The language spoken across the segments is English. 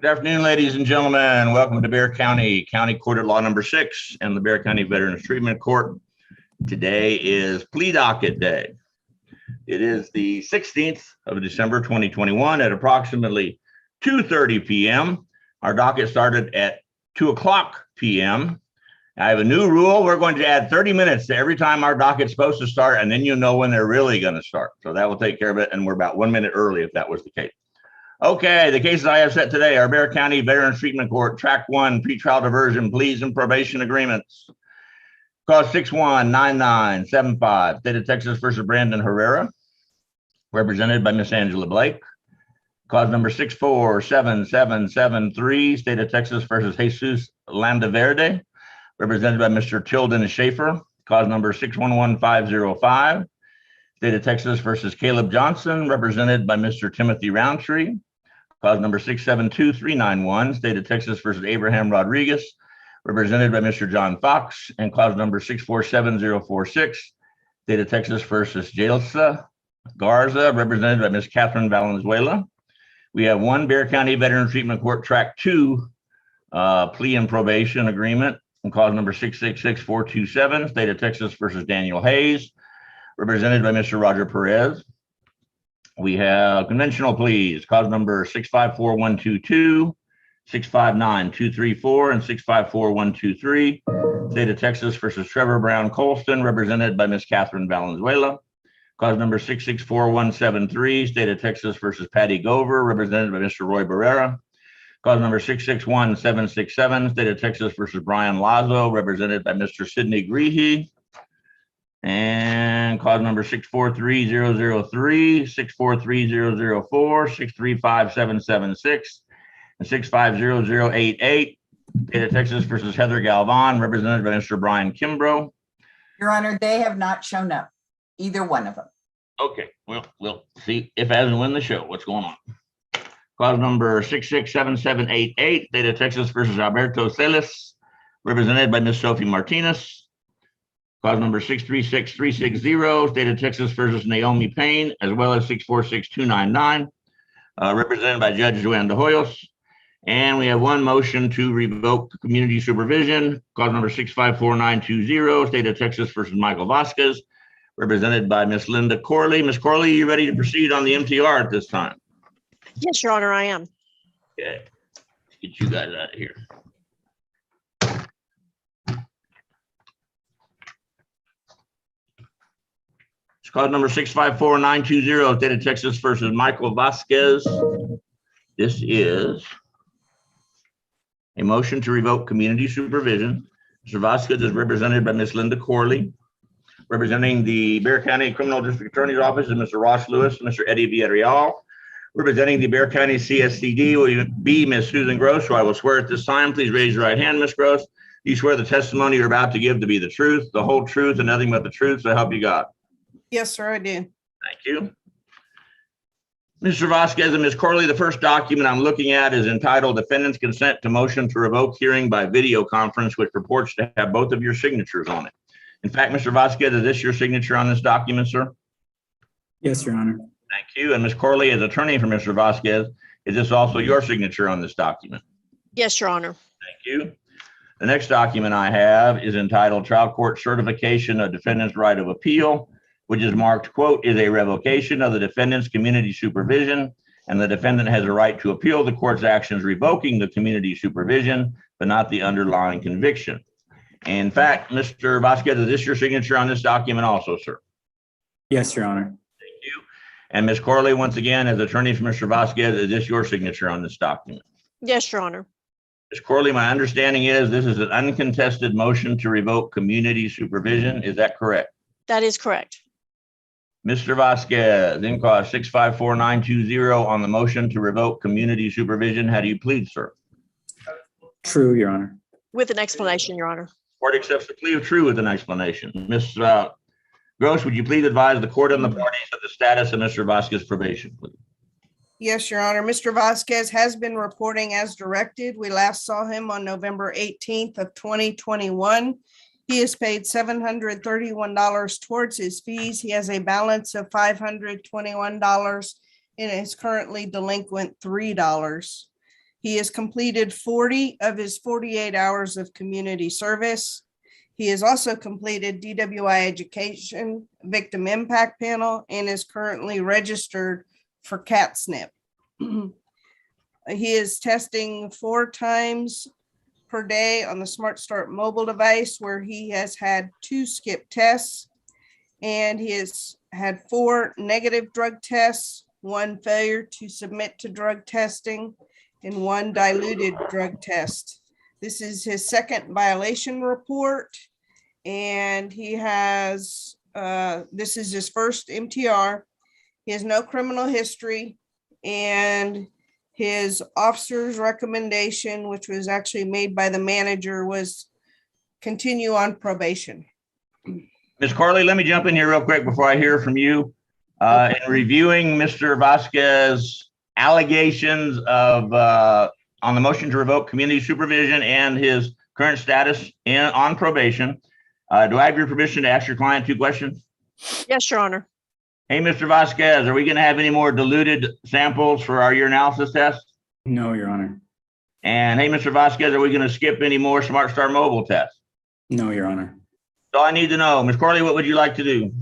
Good afternoon, ladies and gentlemen. Welcome to Bexar County Court of Law number 6 and the Bexar County Veterans Treatment Court. Today is Plea Docket Day. It is the 16th of December, 2021 at approximately 2:30 p.m. Our docket started at 2:00 p.m. I have a new rule. We're going to add 30 minutes to every time our docket's supposed to start, and then you'll know when they're really going to start. So that will take care of it, and we're about 1 minute early if that was the case. Okay, the cases I have set today are Bexar County Veterans Treatment Court, Track 1, pretrial diversion, pleas and probation agreements. Cause 6-1-9975, State of Texas versus Brandon Herrera, represented by Miss Angela Blake. Cause number 6-4-7-7-7-3, State of Texas versus Jesus Landaverde, represented by Mr. Tilden Schaefer. Cause number 6-1-1-5-0-5, State of Texas versus Caleb Johnson, represented by Mr. Timothy Roundtree. Cause number 6-7-2-3-9-1, State of Texas versus Abraham Rodriguez, represented by Mr. John Fox. And cause number 6-4-7-0-4-6, State of Texas versus Jailsa Garza, represented by Ms. Catherine Valenzuela. We have one Bexar County Veterans Treatment Court Track 2 plea and probation agreement, and cause number 6-6-6-4-2-7, State of Texas versus Daniel Hayes, represented by Mr. Roger Perez. We have conventional pleas, cause number 6-5-4-1-2-2, 6-5-9-2-3-4, and 6-5-4-1-2-3, State of Texas versus Trevor Brown Colston, represented by Ms. Catherine Valenzuela. Cause number 6-6-4-1-7-3, State of Texas versus Patty Gover, represented by Mr. Roy Barrera. Cause number 6-6-1-7-6-7, State of Texas versus Brian Lazo, represented by Mr. Sidney Greehey. And cause number 6-4-3-0-0-3, 6-4-3-0-0-4, 6-3-5-7-7-6, and 6-5-0-0-8-8, State of Texas versus Heather Galvan, represented by Mr. Brian Kimbrough. Your Honor, they have not shown up, either one of them. Okay, well, we'll see if as and when the show, what's going on. Cause number 6-6-7-7-8-8, State of Texas versus Alberto Celis, represented by Ms. Sophie Martinez. Cause number 6-3-6-3-6-0, State of Texas versus Naomi Payne, as well as 6-4-6-2-9-9, represented by Judge Joanne De Hoyos. And we have one motion to revoke community supervision, cause number 6-5-4-9-2-0, State of Texas versus Michael Vasquez, represented by Miss Linda Corley. Miss Corley, you ready to proceed on the MTR at this time? Yes, Your Honor, I am. Okay, let's get you guys out of here. Cause number 6-5-4-9-2-0, State of Texas versus Michael Vasquez. This is a motion to revoke community supervision. Mr. Vasquez is represented by Ms. Linda Corley. Representing the Bexar County Criminal District Attorney's Office is Mr. Ross Lewis and Mr. Eddie Villarreal. Representing the Bexar County CSCD will be Ms. Susan Gross, who I will swear at this time. Please raise your right hand, Ms. Gross. You swear the testimony you're about to give to be the truth, the whole truth, and nothing but the truth, so help you God. Yes, sir, I do. Thank you. Mr. Vasquez and Ms. Corley, the first document I'm looking at is entitled Defendant's Consent to Motion to Revoke Hearing by Video Conference, which purports to have both of your signatures on it. In fact, Mr. Vasquez, is this your signature on this document, sir? Yes, Your Honor. Thank you. And Ms. Corley, as attorney for Mr. Vasquez, is this also your signature on this document? Yes, Your Honor. Thank you. The next document I have is entitled Trial Court Certification of Defendant's Right of Appeal, which is marked, quote, is a revocation of the defendant's community supervision, and the defendant has a right to appeal the court's actions revoking the community supervision, but not the underlying conviction. In fact, Mr. Vasquez, is this your signature on this document also, sir? Yes, Your Honor. Thank you. And Ms. Corley, once again, as attorney for Mr. Vasquez, is this your signature on this document? Yes, Your Honor. Ms. Corley, my understanding is this is an uncontested motion to revoke community supervision. Is that correct? That is correct. Mr. Vasquez, in cause 6-5-4-9-2-0 on the motion to revoke community supervision. How do you plead, sir? True, Your Honor. With an explanation, Your Honor. Court accepts the plea of true with an explanation. Ms. Gross, would you please advise the court and the parties of the status of Mr. Vasquez's probation, please? Yes, Your Honor. Mr. Vasquez has been reporting as directed. We last saw him on November 18th of 2021. He has paid $731 towards his fees. He has a balance of $521 and is currently delinquent $3. He has completed 40 of his 48 hours of community service. He has also completed DWI education, victim impact panel, and is currently registered for CAT SNP. He is testing 4 times per day on the Smart Start mobile device, where he has had 2 skip tests, and he has had 4 negative drug tests, 1 failure to submit to drug testing, and 1 diluted drug test. This is his 2nd violation report, and he has, this is his first MTR. He has no criminal history, and his officer's recommendation, which was actually made by the manager, was continue on probation. Ms. Corley, let me jump in here real quick before I hear from you. In reviewing Mr. Vasquez allegations of on the motion to revoke community supervision and his current status on probation, do I have your permission to ask your client 2 questions? Yes, Your Honor. Hey, Mr. Vasquez, are we going to have any more diluted samples for our urinalysis test? No, Your Honor. And hey, Mr. Vasquez, are we going to skip any more Smart Start mobile tests? No, Your Honor. So I need to know. Ms. Corley, what would you like to do?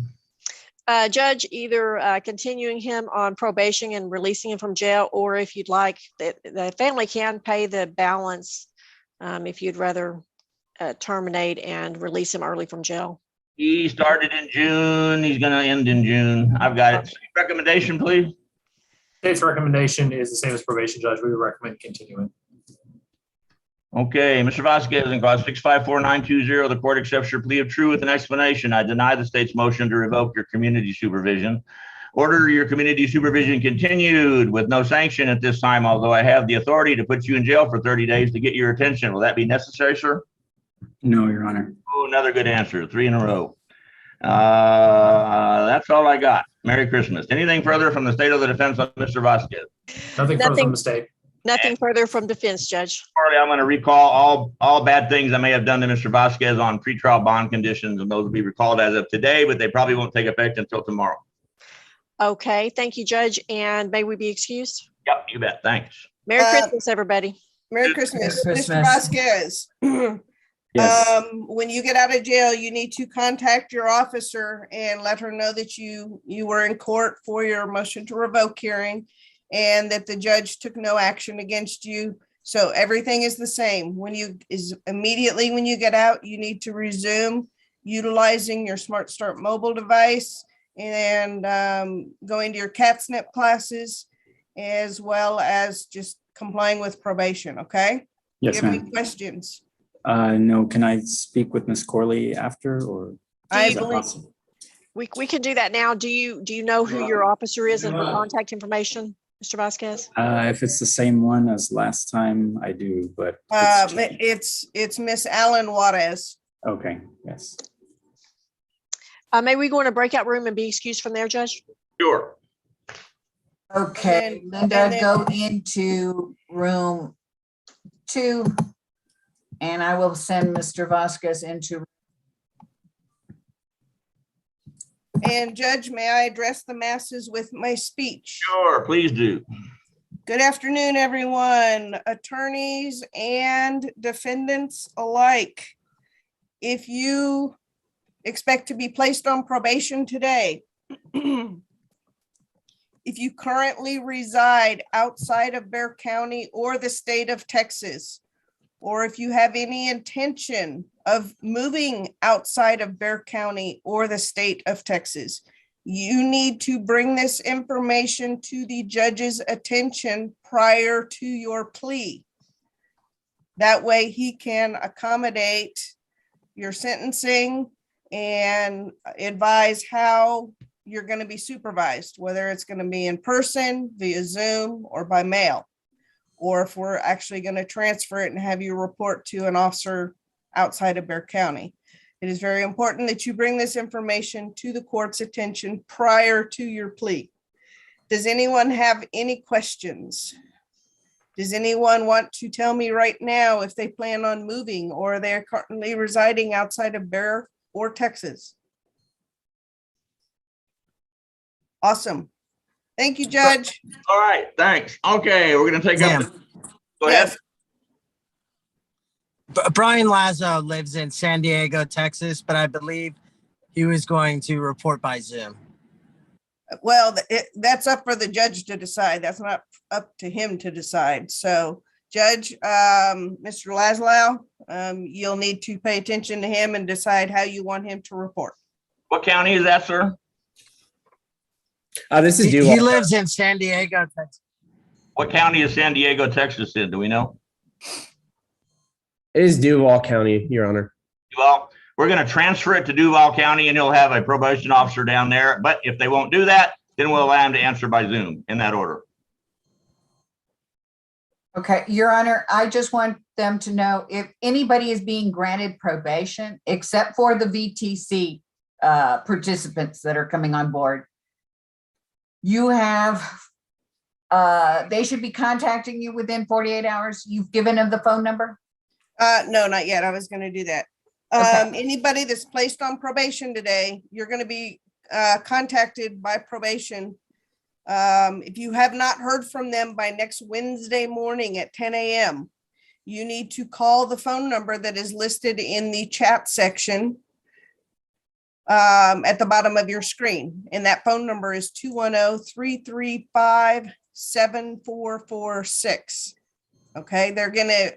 Judge, either continuing him on probation and releasing him from jail, or if you'd like, the family can pay the balance if you'd rather terminate and release him early from jail. He started in June. He's going to end in June. I've got it. Recommendation, please. State's recommendation is the same as probation, Judge. We would recommend continuing. Okay, Mr. Vasquez, in clause 654-920, the court accepts your plea of true with an explanation. I deny the state's motion to revoke your community supervision. Order your community supervision continued with no sanction at this time, although I have the authority to put you in jail for 30 days to get your attention. Will that be necessary, sir? No, Your Honor. Oh, another good answer. 3 in a row. That's all I got. Merry Christmas. Anything further from the state of the defense on Mr. Vasquez? Nothing further from the state. Nothing further from defense, Judge. Charlie, I'm going to recall all bad things I may have done to Mr. Vasquez on pretrial bond conditions, and those will be recalled as of today, but they probably won't take effect until tomorrow. Okay, thank you, Judge, and may we be excused? Yep, you bet. Thanks. Merry Christmas, everybody. Merry Christmas, Merry Mr. Christmas. Vasquez. Yes. When you get out of jail, you need to contact your officer and let her know that you were in court for your motion to revoke hearing and that the judge took no action against you. So everything is the same. Immediately when you get out, you need to resume utilizing your Smart Start mobile device and going to your CAT SNP classes, as well as just complying with probation. Okay? Yes, Do you have any ma'am. questions? No, can I speak with Ms. Corley after, or? I is that believe possible? We can do that now. Do you know who your officer is and her contact information, Mr. Vasquez? If it's the same one as last time, I do, but. it's it's Miss Allen Juarez. Okay, yes. May we go in a breakout room and be excused from there, Judge? Sure. Okay, And Linda, then- go into room 2. And I will send Mr. Vasquez into. And Judge, may I address the masses with my speech? Sure, please do. Good afternoon, everyone, attorneys and defendants alike. If you expect to be placed on probation today, if you currently reside outside of Bexar County or the state of Texas, or if you have any intention of moving outside of Bexar County or the state of Texas, you need to bring this information to the judge's attention prior to your plea. That way he can accommodate your sentencing and advise how you're going to be supervised, whether it's going to be in person, via Zoom, or by mail, or if we're actually going to transfer it and have you report to an officer outside of Bexar County. It is very important that you bring this information to the court's attention prior to your plea. Does anyone have any questions? Does anyone want to tell me right now if they plan on moving or they're currently residing outside of Bexar or Texas? Awesome. Thank you, Judge. All right, thanks. Okay, we're going to take up Go ahead. Brian Lazo lives in San Diego, Texas, but I believe he was going to report by Zoom. Well, that's up for the judge to decide. That's not up to him to decide. So Judge, Mr. Laszlo, you'll need to pay attention to him and decide how you want him to report. What county is that, sir? This is He Duval. lives in San Diego, Texas. What county is San Diego, Texas in? Do we know? It is Duval County, Your Honor. Well, we're going to transfer it to Duval County and you'll have a probation officer down there. But if they won't do that, then we'll allow them to answer by Zoom in that order. Okay, Your Honor, I just want them to know if anybody is being granted probation, except for the VTC participants that are coming on board, you have, they should be contacting you within 48 hours. You've given them the phone number? No, not yet. I was going to do that. Okay. Anybody that's placed on probation today, you're going to be contacted by probation. If you have not heard from them by next Wednesday morning at 10 a.m., you need to call the phone number that is listed in the chat section at the bottom of your screen. And that phone number is 210-335-7446. Okay, they're going to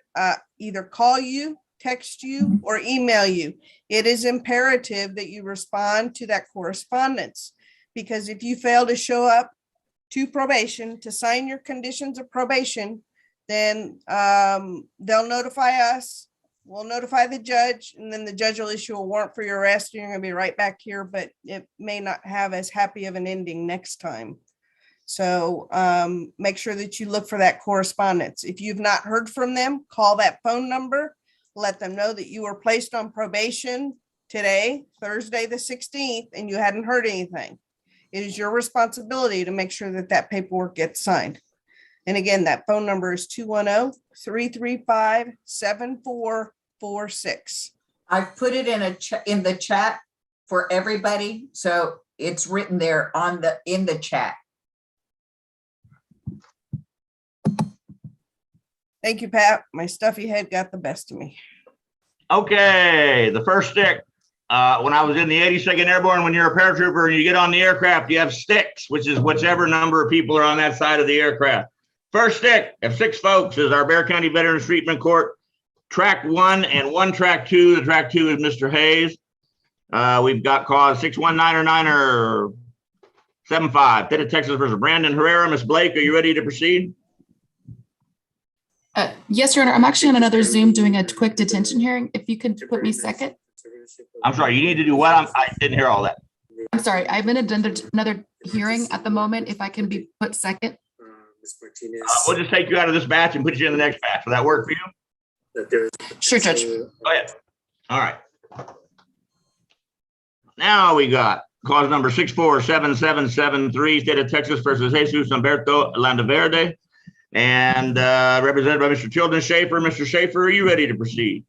either call you, text you, or email you. It is imperative that you respond to that correspondence, because if you fail to show up to probation to sign your conditions of probation, then they'll notify us, we'll notify the judge, and then the judge will issue a warrant for your arrest. And you're going to be right back here, but it may not have as happy of an ending next time. So make sure that you look for that correspondence. If you've not heard from them, call that phone number, let them know that you were placed on probation today, Thursday, the 16th, and you hadn't heard anything. It is your responsibility to make sure that that paperwork gets signed. And again, that phone number is 210-335-7446. I put it in the chat for everybody, so it's written there in the chat. Thank you, Pat. My stuffy head got the best of me. Okay, the first stick. When I was in the 82nd Airborne, when you're a paratrooper and you get on the aircraft, you have sticks, which is whichever number of people are on that side of the aircraft. First stick of 6 folks is our Bexar County Veterans Treatment Court, track 1 and 1 track 2. The track 2 is Mr. Hayes. We've got cause 61909er 75, State of Texas versus Brandon Herrera. Ms. Blake, are you ready to proceed? Yes, Your Honor. I'm actually on another Zoom doing a quick detention hearing. If you could put me second. I'm sorry, you need to do what? I didn't hear all that. I'm sorry. I'm in another hearing at the moment. If I can be put second. We'll just take you out of this batch and put you in the next batch. Will that work for you? Sure, Judge. Go ahead. All right. Now we got cause number 647773, State of Texas versus Jesus Humberto Landaverde, and represented by Mr. Tilden Schaefer. Mr. Schaefer, are you ready to proceed?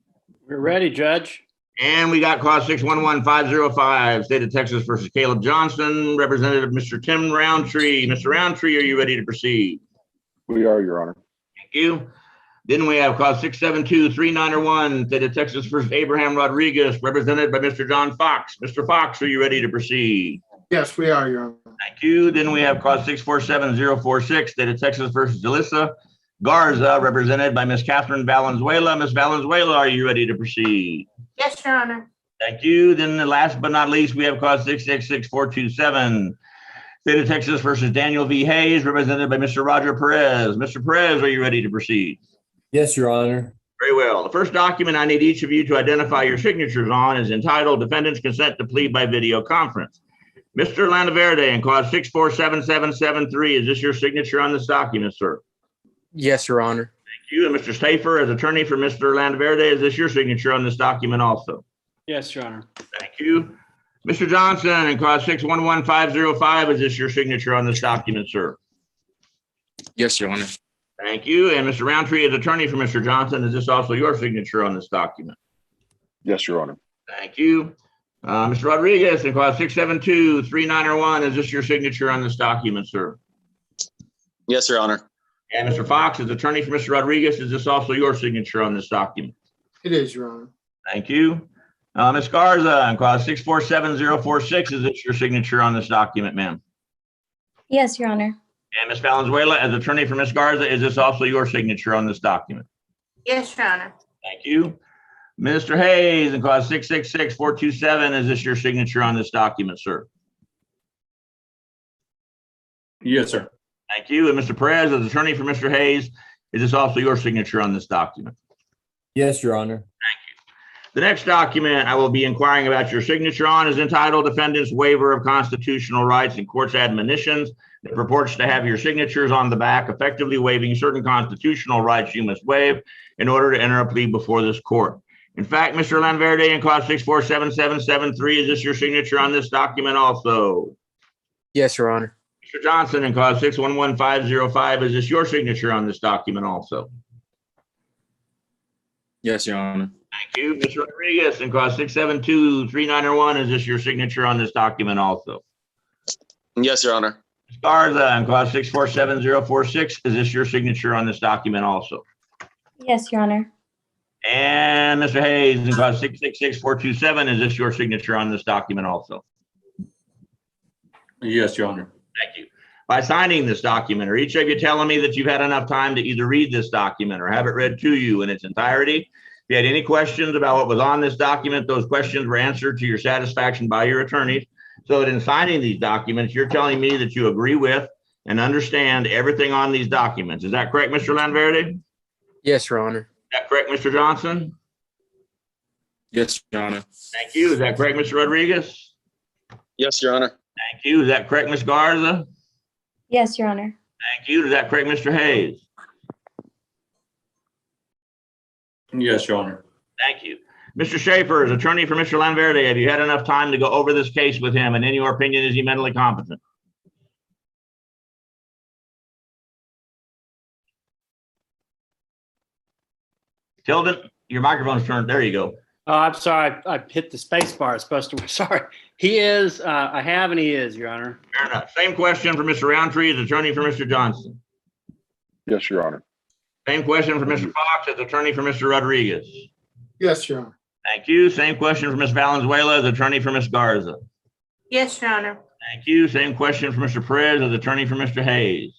We're ready, Judge. And we got cause 611505, State of Texas versus Caleb Johnson, representative Mr. Tim Roundtree. Mr. Roundtree, are you ready to proceed? We are, Your Honor. Thank you. Then we have cause 6723901, State of Texas versus Abraham Rodriguez, represented by Mr. John Fox. Mr. Fox, are you ready to proceed? Yes, we are, Your Honor. Thank you. Then we have cause 647046, State of Texas versus Jalissa Garza, represented by Ms. Catherine Valenzuela. Ms. Valenzuela, are you ready to proceed? Yes, Your Honor. Thank you. Then the last but not least, we have cause 666427, State of Texas versus Daniel V. Hayes, represented by Mr. Roger Perez. Mr. Perez, are you ready to proceed? Yes, Your Honor. Very well. The first document I need each of you to identify your signatures on is entitled Defendant's Consent to Plea by Video Conference. Mr. Landaverde, in cause 647773, is this your signature on this document, sir? Yes, Your Honor. Thank you. And Mr. Stafer, as attorney for Mr. Landaverde, is this your signature on this document also? Yes, Your Honor. Thank you. Mr. Johnson, in cause 611505, is this your signature on this document, sir? Yes, Your Honor. Thank you. And Mr. Roundtree, as attorney for Mr. Johnson, is this also your signature on this document? Yes, Your Honor. Thank you. Mr. Rodriguez, in cause 6723901, is this your signature on this document, sir? Yes, Your Honor. And Mr. Fox, as attorney for Mr. Rodriguez, is this also your signature on this document? It is, Your Honor. Thank you. Ms. Garza, on clause 647046, is this your signature on this document, ma'am? Yes, Your Honor. And Ms. Valenzuela, as attorney for Ms. Garza, is this also your signature on this document? Yes, Your Honor. Thank you. Mr. Hayes, in clause 666427, is this your signature on this document, sir? Yes, sir. Thank you. And Mr. Perez, as attorney for Mr. Hayes, is this also your signature on this document? Yes, Your Honor. The next document I will be inquiring about your signature on is entitled Defendant's Waiver of Constitutional Rights and Court's Admonitions. It purports to have your signatures on the back, effectively waiving certain constitutional rights you must waive in order to enter a plea before this court. In fact, Mr. Lanverde, in clause 647773, is this your signature on this document also? Yes, Your Honor. Mr. Johnson, in clause 611505, is this your signature on this document also? Yes, Your Honor. Thank you. Mr. Rodriguez, in clause 672391, is this your signature on this document also? Yes, Your Honor. Ms. Garza, in clause 647046, is this your signature on this document also? Yes, Your Honor. And Mr. Hayes, in clause 666427, is this your signature on this document also? Yes, Your Honor. Thank you. By signing this document, are each of you telling me that you've had enough time to either read this document or have it read to you in its entirety? If you had any questions about what was on this document, those questions were answered to your satisfaction by your attorneys. So that in signing these documents, you're telling me that you agree with and understand everything on these documents. Is that correct, Mr. Lanverde? Yes, Your Honor. Is that correct, Mr. Johnson? Yes, Your Honor. Thank you. Is that correct, Mr. Rodriguez? Yes, Your Honor. Thank you. Is that correct, Ms. Garza? Yes, Your Honor. Thank you. Is that correct, Mr. Hayes? Yes, Your Honor. Thank you. Mr. Schaefer, as attorney for Mr. Lanverde, have you had enough time to go over this case with him? And in your opinion, is he mentally competent? Tilden, your microphone's turned. There you go. Oh, I'm sorry. I hit the space bar. It's supposed to. Sorry. He is. I have and he is, Your Honor. Fair enough. Same question for Mr. Roundtree, as attorney for Mr. Johnson. Yes, Your Honor. Same question for Mr. Fox, as attorney for Mr. Rodriguez. Yes, Your Honor. Thank you. Same question for Ms. Valenzuela, as attorney for Ms. Garza. Yes, Your Honor. Thank you. Same question for Mr. Perez, as attorney for Mr. Hayes.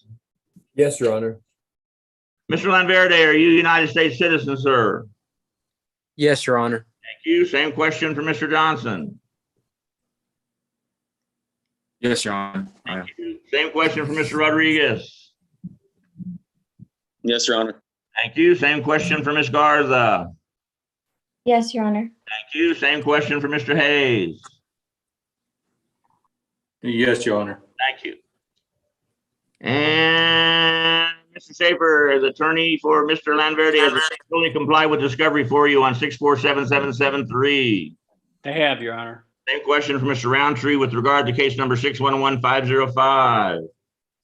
Yes, Your Honor. Mr. Lanverde, are you a United States citizen, sir? Yes, Your Honor. Thank you. Same question for Mr. Johnson. Yes, Your Honor. Thank you. Same question for Mr. Rodriguez. Yes, Your Honor. Thank you. Same question for Ms. Garza. Yes, Your Honor. Thank you. Same question for Mr. Hayes. Yes, Your Honor. Thank you. And Mr. Schaefer, as attorney for Mr. Lanverde, has fully complied with discovery for you on 647773. They have, Your Honor. Same question for Mr. Roundtree with regard to case number 611505.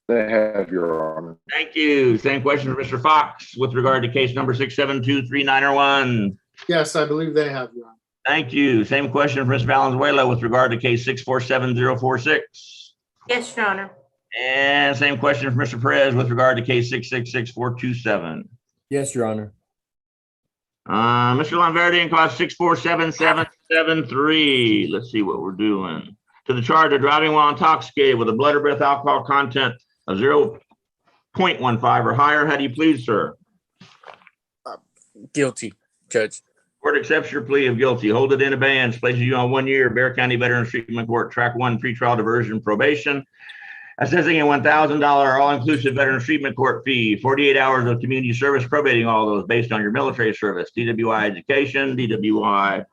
They have, Your Honor. Thank you. Same question for Mr. Fox with regard to case number 672391. Yes, I believe they have, Your Honor. Thank you. Same question for Ms. Valenzuela with regard to case 647046. Yes, Your Honor. And same question for Mr. Perez with regard to case 666427. Yes, Your Honor. Mr. Lanverde, in clause 647773. Let's see what we're doing. To the charge of driving while intoxicated with a blood or breath alcohol content of 0.15 or higher. How do you plead, sir? Guilty, Judge. Court accepts your plea of guilty. Hold it in abeyance. Places you on 1 year. Bexar County Veterans Treatment Court, Track 1, pretrial diversion probation. Assessing a $1,000 all-inclusive Veterans Treatment Court fee, 48 hours of community service, probating all those based on your military service, DWI education, DWI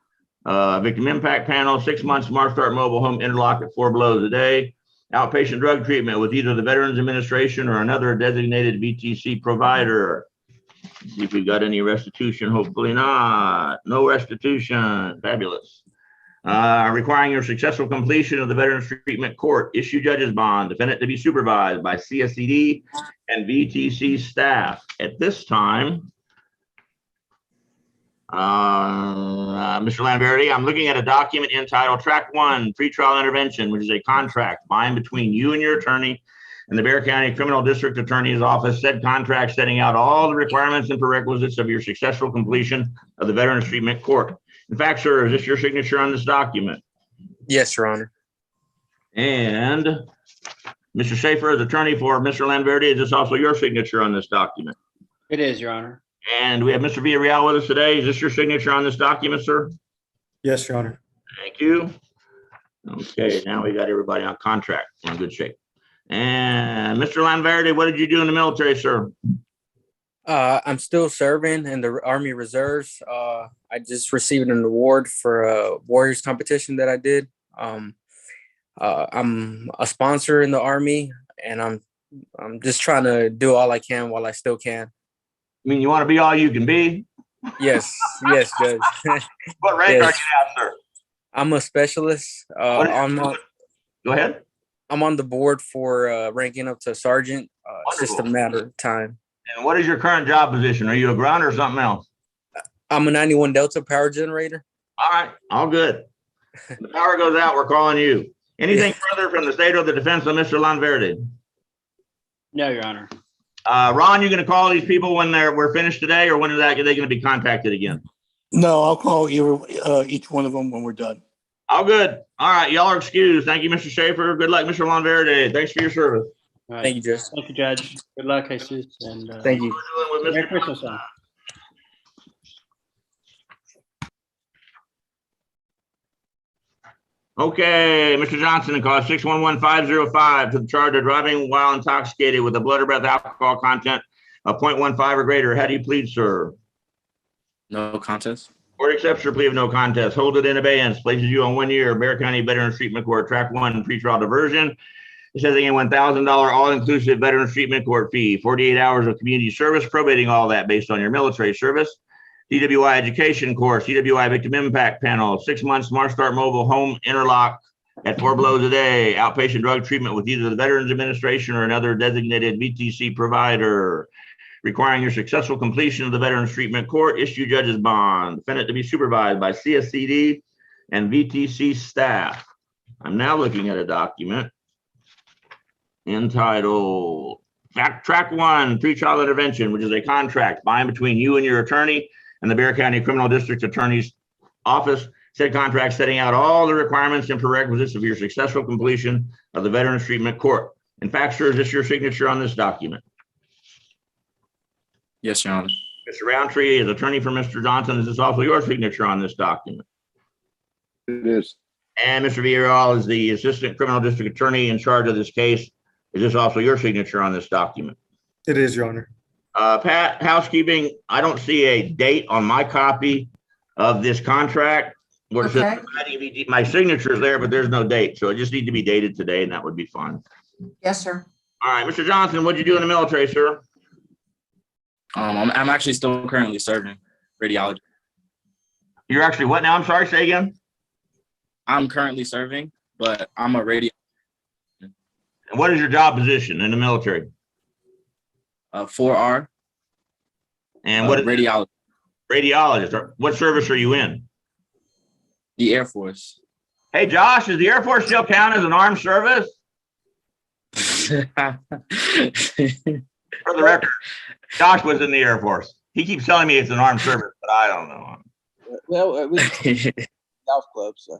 victim impact panel, 6 months Smart Start mobile home interlock at 4 blows a day, outpatient drug treatment with either the Veterans Administration or another designated VTC provider. Let's see if we got any restitution. Hopefully not. No restitution. Fabulous. Requiring your successful completion of the Veterans Treatment Court issue judge's bond, defendant to be supervised by CSCD and VTC staff. At this time, Mr. Lanverde, I'm looking at a document entitled Track 1 Pretrial Intervention, which is a contract bind between you and your attorney and the Bear County Criminal District Attorney's Office said contract setting out all the requirements and prerequisites of your successful completion of the Veterans Treatment Court. In fact, sir, is this your signature on this document? Yes, Your Honor. And Mr. Schaefer, as attorney for Mr. Lanverde, is this also your signature on this document? It is, Your Honor. And we have Mr. Villarreal with us today. Is this your signature on this document, sir? Yes, Your Honor. Thank you. Okay, now we got everybody on contract. We're in good shape. And Mr. Lanverde, what did you do in the military, sir? I'm still serving in the Army Reserves. I just received an award for a Warriors competition that I did. I'm a sponsor in the Army, and I'm just trying to do all I can while I still can. I mean, you want to be all you can be? Yes, yes, Judge. What rank Yes. are you at, sir? I'm a specialist. Go ahead. I'm on the board for ranking up to sergeant. It's just a Wonderful. matter of time. And what is your current job position? Are you a grunt or something else? I'm a 91 Delta power generator. All right, all good. If the power goes out, we're calling you. Anything further from the state or the defense of Mr. Lanverde? No, Your Honor. Ron, you going to call these people when we're finished today, or when are they going to be contacted again? No, I'll call each one of them when we're done. All good. All right, y'all are excused. Thank you, Mr. Schaefer. Good luck, Mr. Lanverde. Thanks for your service. All right. Thank you, Judge. Thank you, Judge. Good luck, Jesus. And Thank you. With Merry Mr. Christmas, son. Okay, Mr. Johnson, in cause 611-505 to the charge of driving while intoxicated with a blood or breath alcohol content of 0.15 or greater. How do you plead, sir? No contest. Court accepts your plea of no contest. Hold it in abeyance. Places you on 1 year Bear County Veterans Treatment Court, Track 1, pretrial diversion. It says again, $1,000 all-inclusive Veterans Treatment Court fee, 48 hours of community service, probating all that based on your military service. DWI education course, DWI victim impact panel, 6 months Smart Start mobile home interlock at 4 blows a day, outpatient drug treatment with either the Veterans Administration or another designated VTC provider, requiring your successful completion of the Veterans Treatment Court, issue judge's bond, defendant to be supervised by CSCD and VTC staff. I'm now looking at a document entitled Track 1, Pretrial Intervention, which is a contract by and between you and your attorney and the Bear County Criminal District Attorney's Office. Said contract setting out all the requirements and prerequisites of your successful completion of the Veterans Treatment Court. In fact, sir, is this your signature on this document? Yes, Your Honor. Mr. Roundtree, as attorney for Mr. Johnson, is this also your signature on this document? It is. And Mr. Villarreal is the Assistant Criminal District Attorney in charge of this case. Is this also your signature on this document? It is, Your Honor. Pat, housekeeping, I don't see a date on my copy of this contract. Where it says, my signature is there, but there's no date. So it just needs to be dated today, and that would be fine. Yes, sir. All right, Mr. Johnson, what'd you do in the military, sir? I'm actually still currently serving radiology. You're actually what now? I'm sorry, say again. I'm currently serving, but I'm a radio. And what is your job position in the military? 4R. And what is radiologist? Radiologist. What service are you in? The Air Force. Hey, Josh, does the Air Force still count as an armed service? For the record, Josh was in the Air Force. He keeps telling me it's an armed service, but I don't know. Well, we golf club, so.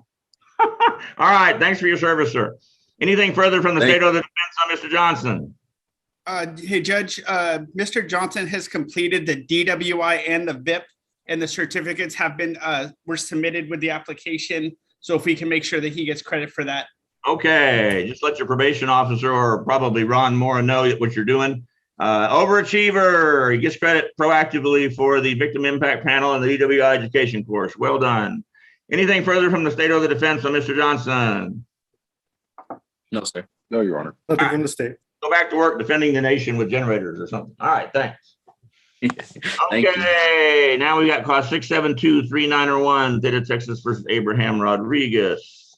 All right. Thanks for your service, sir. Anything further from the state or the defense on Mr. Johnson? Hey, Judge, Mr. Johnson has completed the DWI and the VIP, and the certificates have been were submitted with the application. So if we can make sure that he gets credit for that. Okay, just let your probation officer or probably Ron Moore know what you're doing. Overachiever, he gets credit proactively for the victim impact panel and the DWI education course. Well done. Anything further from the state or the defense on Mr. Johnson? No, sir. No, Your Honor. Nothing from the state. Go back to work defending the nation with generators or something. All right, thanks. Thank Okay, now we got cause 672-3901, Data Texas versus Abraham Rodriguez.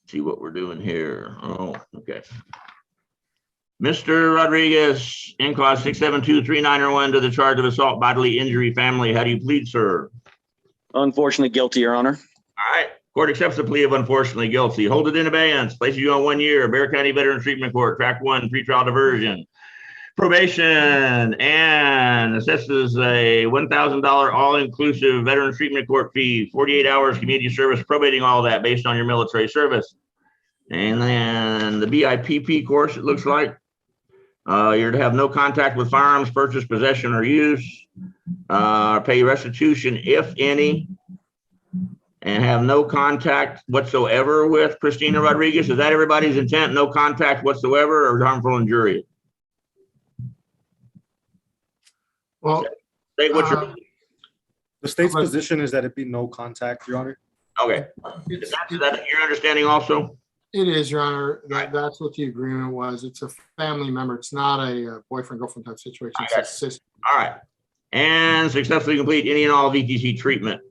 See what we're doing here. Oh, okay. Mr. Rodriguez, in cause 672-3901 to the charge of assault, bodily injury, family. How do you plead, sir? Unfortunately, guilty, Your Honor. All right, Court accepts the plea of unfortunately guilty. Hold it in abeyance. Places you on 1 year. Bear County Veterans Treatment Court, Track 1, pretrial diversion, probation, and assesses a $1,000 all-inclusive Veterans Treatment Court fee, 48 hours community service, probating all that based on your military service. And then the BIPP course, it looks like. You're to have no contact with firearms, purchase, possession, or use. Pay restitution, if any. And have no contact whatsoever with Christina Rodriguez. Is that everybody's intent? No contact whatsoever or harmful injury? Well, State what you're. the state's position is that it be no contact, Your Honor. Okay. Is that your understanding also? It is, Your Honor. That's what the agreement was. It's a family member. It's not a boyfriend, girlfriend type situation. It's a sister. All right. And successfully complete any and all VTC treatment.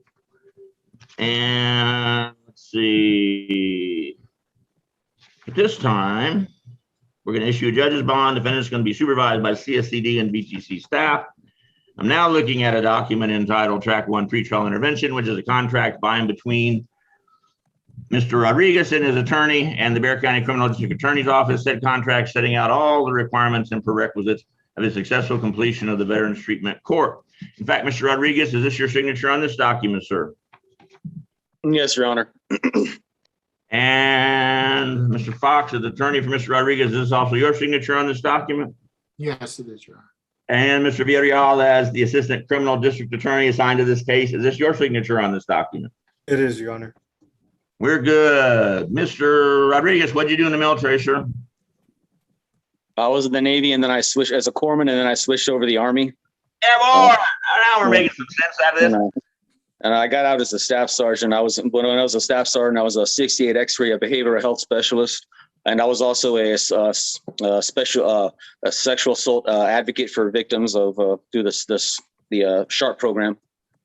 And let's see. At this time, we're going to issue a judge's bond. Defendant is going to be supervised by CSCD and VTC staff. I'm now looking at a document entitled Track 1 Pretrial Intervention, which is a contract by and between Mr. Rodriguez and his attorney and the Bear County Criminal District Attorney's Office. Said contract setting out all the requirements and prerequisites of a successful completion of the Veterans Treatment Court. In fact, Mr. Rodriguez, is this your signature on this document, sir? Yes, Your Honor. And Mr. Fox, as attorney for Mr. Rodriguez, is this also your signature on this document? Yes, it is, Your Honor. And Mr. Villarreal, as the Assistant Criminal District Attorney assigned to this case, is this your signature on this document? It is, Your Honor. We're good. Mr. Rodriguez, what'd you do in the military, sir? I was in the Navy and then I switched as a corpsman and then I switched over to the Army. Yeah, boy. Now we're making some sense out of this. And I got out as a staff sergeant. When I was a staff sergeant, I was a 68 X-ray, a behavioral health specialist. And I was also a special sexual assault advocate for victims of through the SHARP program.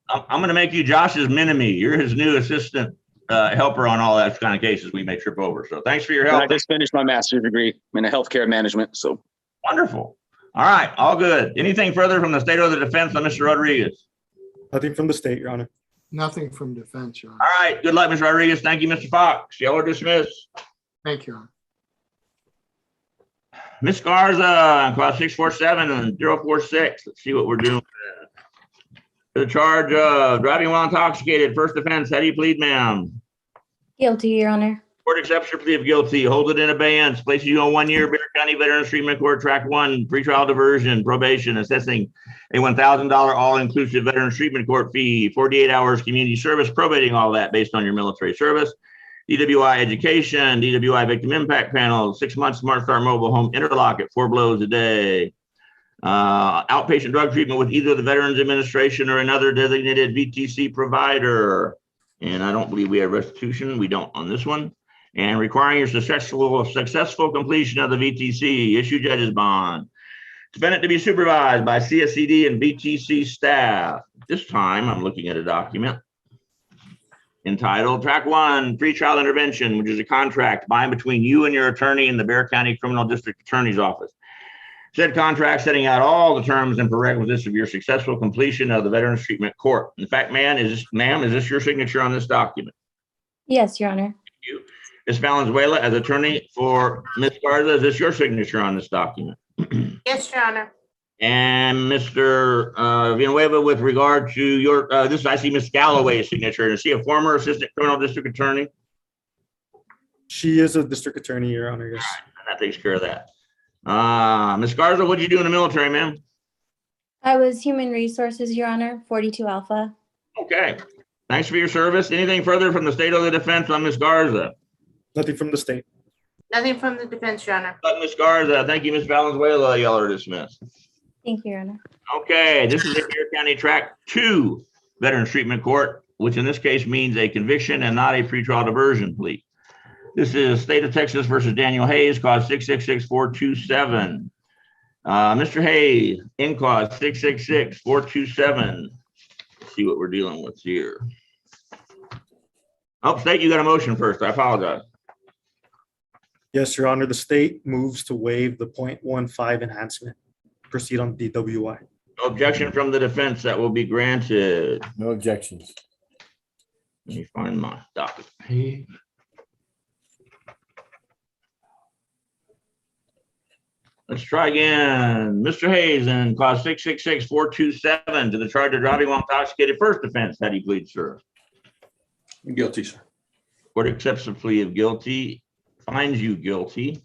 I'm going to make you Josh's mini-me. You're his new assistant helper on all that kind of cases we may trip over. So thanks for your help. And I just finished my master's degree in healthcare management. So wonderful. All right, all good. Anything further from the state or the defense on Mr. Rodriguez? Nothing from the state, Your Honor. Nothing from defense, Your Honor. All right, good luck, Mr. Rodriguez. Thank you, Mr. Fox. Y'all are dismissed. Thank you, Your Honor. Ms. Garza, class 647 and 046. Let's see what we're doing. The charge of driving while intoxicated, first offense. How do you plead, ma'am? Guilty, Your Honor. Court accepts your plea of guilty. Hold it in abeyance. Places you on 1 year. Bear County Veterans Treatment Court, Track 1, pretrial diversion, probation, assessing a $1,000 all-inclusive Veterans Treatment Court fee, 48 hours community service, probating all that based on your military service. DWI education, DWI victim impact panel, 6 months Smart Start mobile home interlock at 4 blows a day. Outpatient drug treatment with either the Veterans Administration or another designated VTC provider. And I don't believe we have restitution. We don't on this one. And requiring your successful completion of the VTC, issue judge's bond. Defendant to be supervised by CSCD and VTC staff. This time I'm looking at a document entitled Track 1 Pretrial Intervention, which is a contract by and between you and your attorney in the Bear County Criminal District Attorney's Office. Said contract setting out all the terms and prerequisites of your successful completion of the Veterans Treatment Court. In fact, ma'am, is this your signature on this document? Yes, Your Honor. Thank you. Ms. Valenzuela, as attorney for Ms. Garza, is this your signature on this document? Yes, Your Honor. And Mr. Villanueva, with regard to your, this I see Ms. Galloway's signature. Is she a former assistant criminal district attorney? She is a district attorney, Your Honor, yes. That takes care of that. Ms. Garza, what did you do in the military, ma'am? I was human resources, Your Honor, 42 Alpha. Okay. Thanks for your service. Anything further from the state or the defense on Ms. Garza? Nothing from the state. Nothing from the defense, Your Honor. Ms. Garza, thank you, Ms. Valenzuela. Y'all are dismissed. Thank you, Your Honor. Okay, this is a Bear County Track 2 Veterans Treatment Court, which in this case means a conviction and not a pretrial diversion plea. This is State of Texas versus Daniel Hayes, cause 666-427. Mr. Hayes, in cause 666-427. Let's see what we're dealing with here. Oh, State, you got a motion first. I apologize. Yes, Your Honor. The state moves to waive the 0.15 enhancement. Proceed on DWI. No objection from the defense. That will be granted. No objections. Let me find my docket page. Let's try again. Mr. Hayes, and clause 666-427 to the charge of driving while intoxicated. First offense. How do you plead, sir? Guilty, sir. Court accepts the plea of guilty, finds you guilty.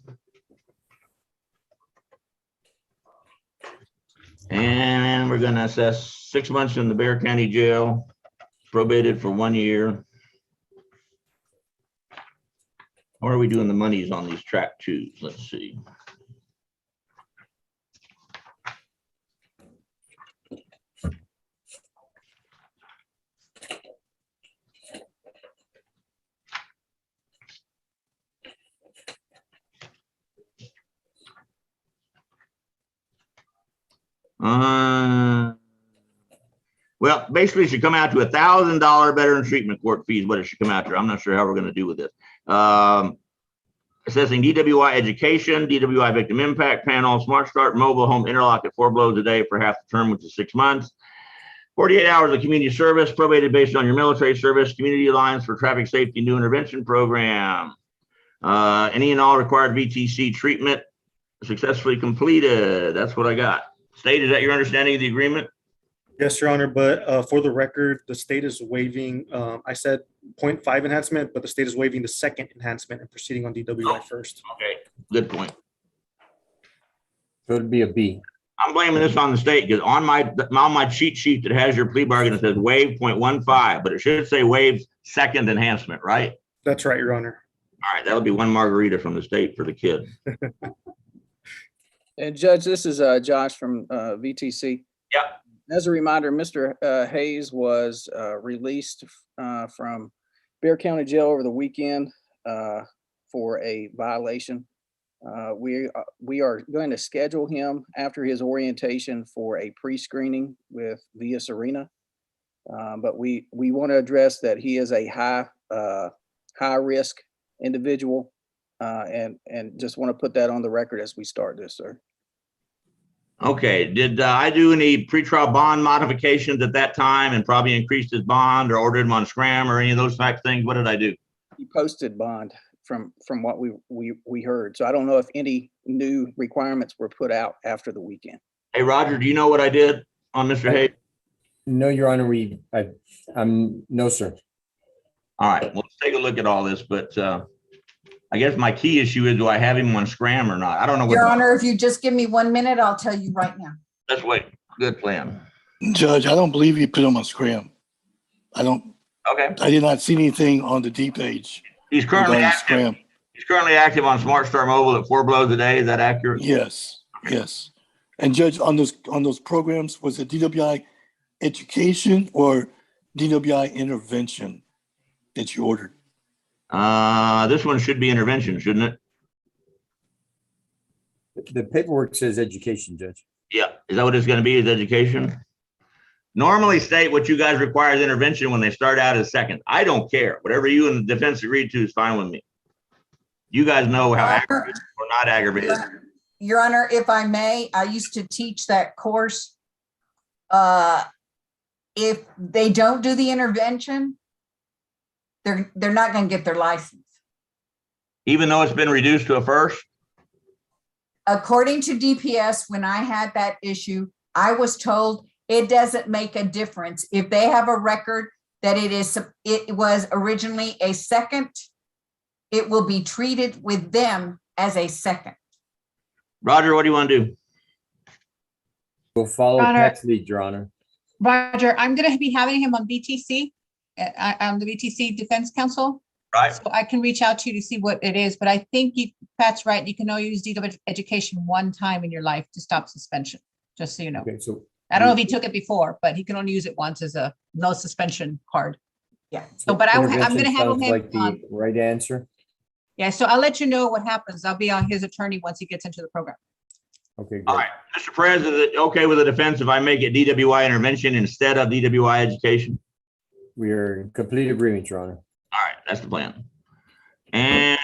And we're going to assess 6 months in the Bexar County Jail, probated for 1 year. How are we doing the monies on these track twos? Let's see. Well, basically, it should come out to $1,000 veteran treatment court fees. What it should come out to. I'm not sure how we're going to do with this. Assessing DWI education, DWI victim impact panel, Smart Start mobile home interlock at 4 blows a day for half the term, which is 6 months. 48 hours of community service, probated based on your military service, Community Alliance for Traffic Safety New Intervention Program. Any and all required VTC treatment successfully completed. That's what I got. State, is that your understanding of the agreement? Yes, Your Honor, but for the record, the state is waiving, I said 0.5 enhancement, but the state is waiving the second enhancement and proceeding on DWI first. Okay, good point. So it'd be a B. I'm blaming this on the state because on my cheat sheet that has your plea bargain, it says waive 0.15, but it should say waive second enhancement, right? That's right, Your Honor. All right, that'll be 1 margarita from the state for the kid. And Judge, this is Josh from VTC. Yeah. As a reminder, Mr. Hayes was released from Bexar County Jail over the weekend for a violation. We are going to schedule him after his orientation for a pre-screening with Via Serena. But we want to address that he is a high risk individual and just want to put that on the record as we start this, sir. Okay, did I do any pretrial bond modifications at that time and probably increased his bond or ordered him on scram or any of those type of things? What did I do? He posted bond from what we heard. So I don't know if any new requirements were put out after the weekend. Hey, Roger, do you know what I did on Mr. Hayes? No, Your Honor, no, sir. All right, well, let's take a look at all this, but I guess my key issue is, do I have him on scram or not? I don't know. Your Honor, if you just give me 1 minute, I'll tell you right now. Let's wait. Good plan. Judge, I don't believe you put him on scram. I don't. Okay. I did not see anything on the D page. He's currently regarding active. scram. He's currently active on Smart Start Mobile at 4 blows a day. Is that accurate? Yes, yes. And Judge, on those programs, was it DWI education or DWI intervention that you ordered? This one should be intervention, shouldn't it? The paperwork says education, Judge. Yeah. Is that what it's going to be, is education? Normally state what you guys require as intervention when they start out as second. I don't care. Whatever you and the defense agreed to is fine with me. You guys know how aggravated or not aggravated. Your Honor, if I may, I used to teach that course. If they don't do the intervention, they're not going to get their license. Even though it's been reduced to a first? According to DPS, when I had that issue, I was told it doesn't make a difference. If they have a record that it was originally a second, it will be treated with them as a second. Roger, what do you want to do? We'll follow Pat's lead, Your Honor. Roger, I'm going to be having him on VTC. I'm the VTC Defense Counsel. Right. So I can reach out to you to see what it is, but I think Pat's right. You can only use DW education one time in your life to stop suspension, just so you know. Okay, so I don't know if he took it before, but he can only use it once as a no suspension card. Yeah. So, but I'm intervention going to have sounds him like the right answer. Yeah. So I'll let you know what happens. I'll be on his attorney once he gets into the program. Okay, great. All right, Mr. Perez, is it okay with the defense if I make it DWI intervention instead of DWI education? We are in complete agreement, Your Honor. All right, that's the plan. And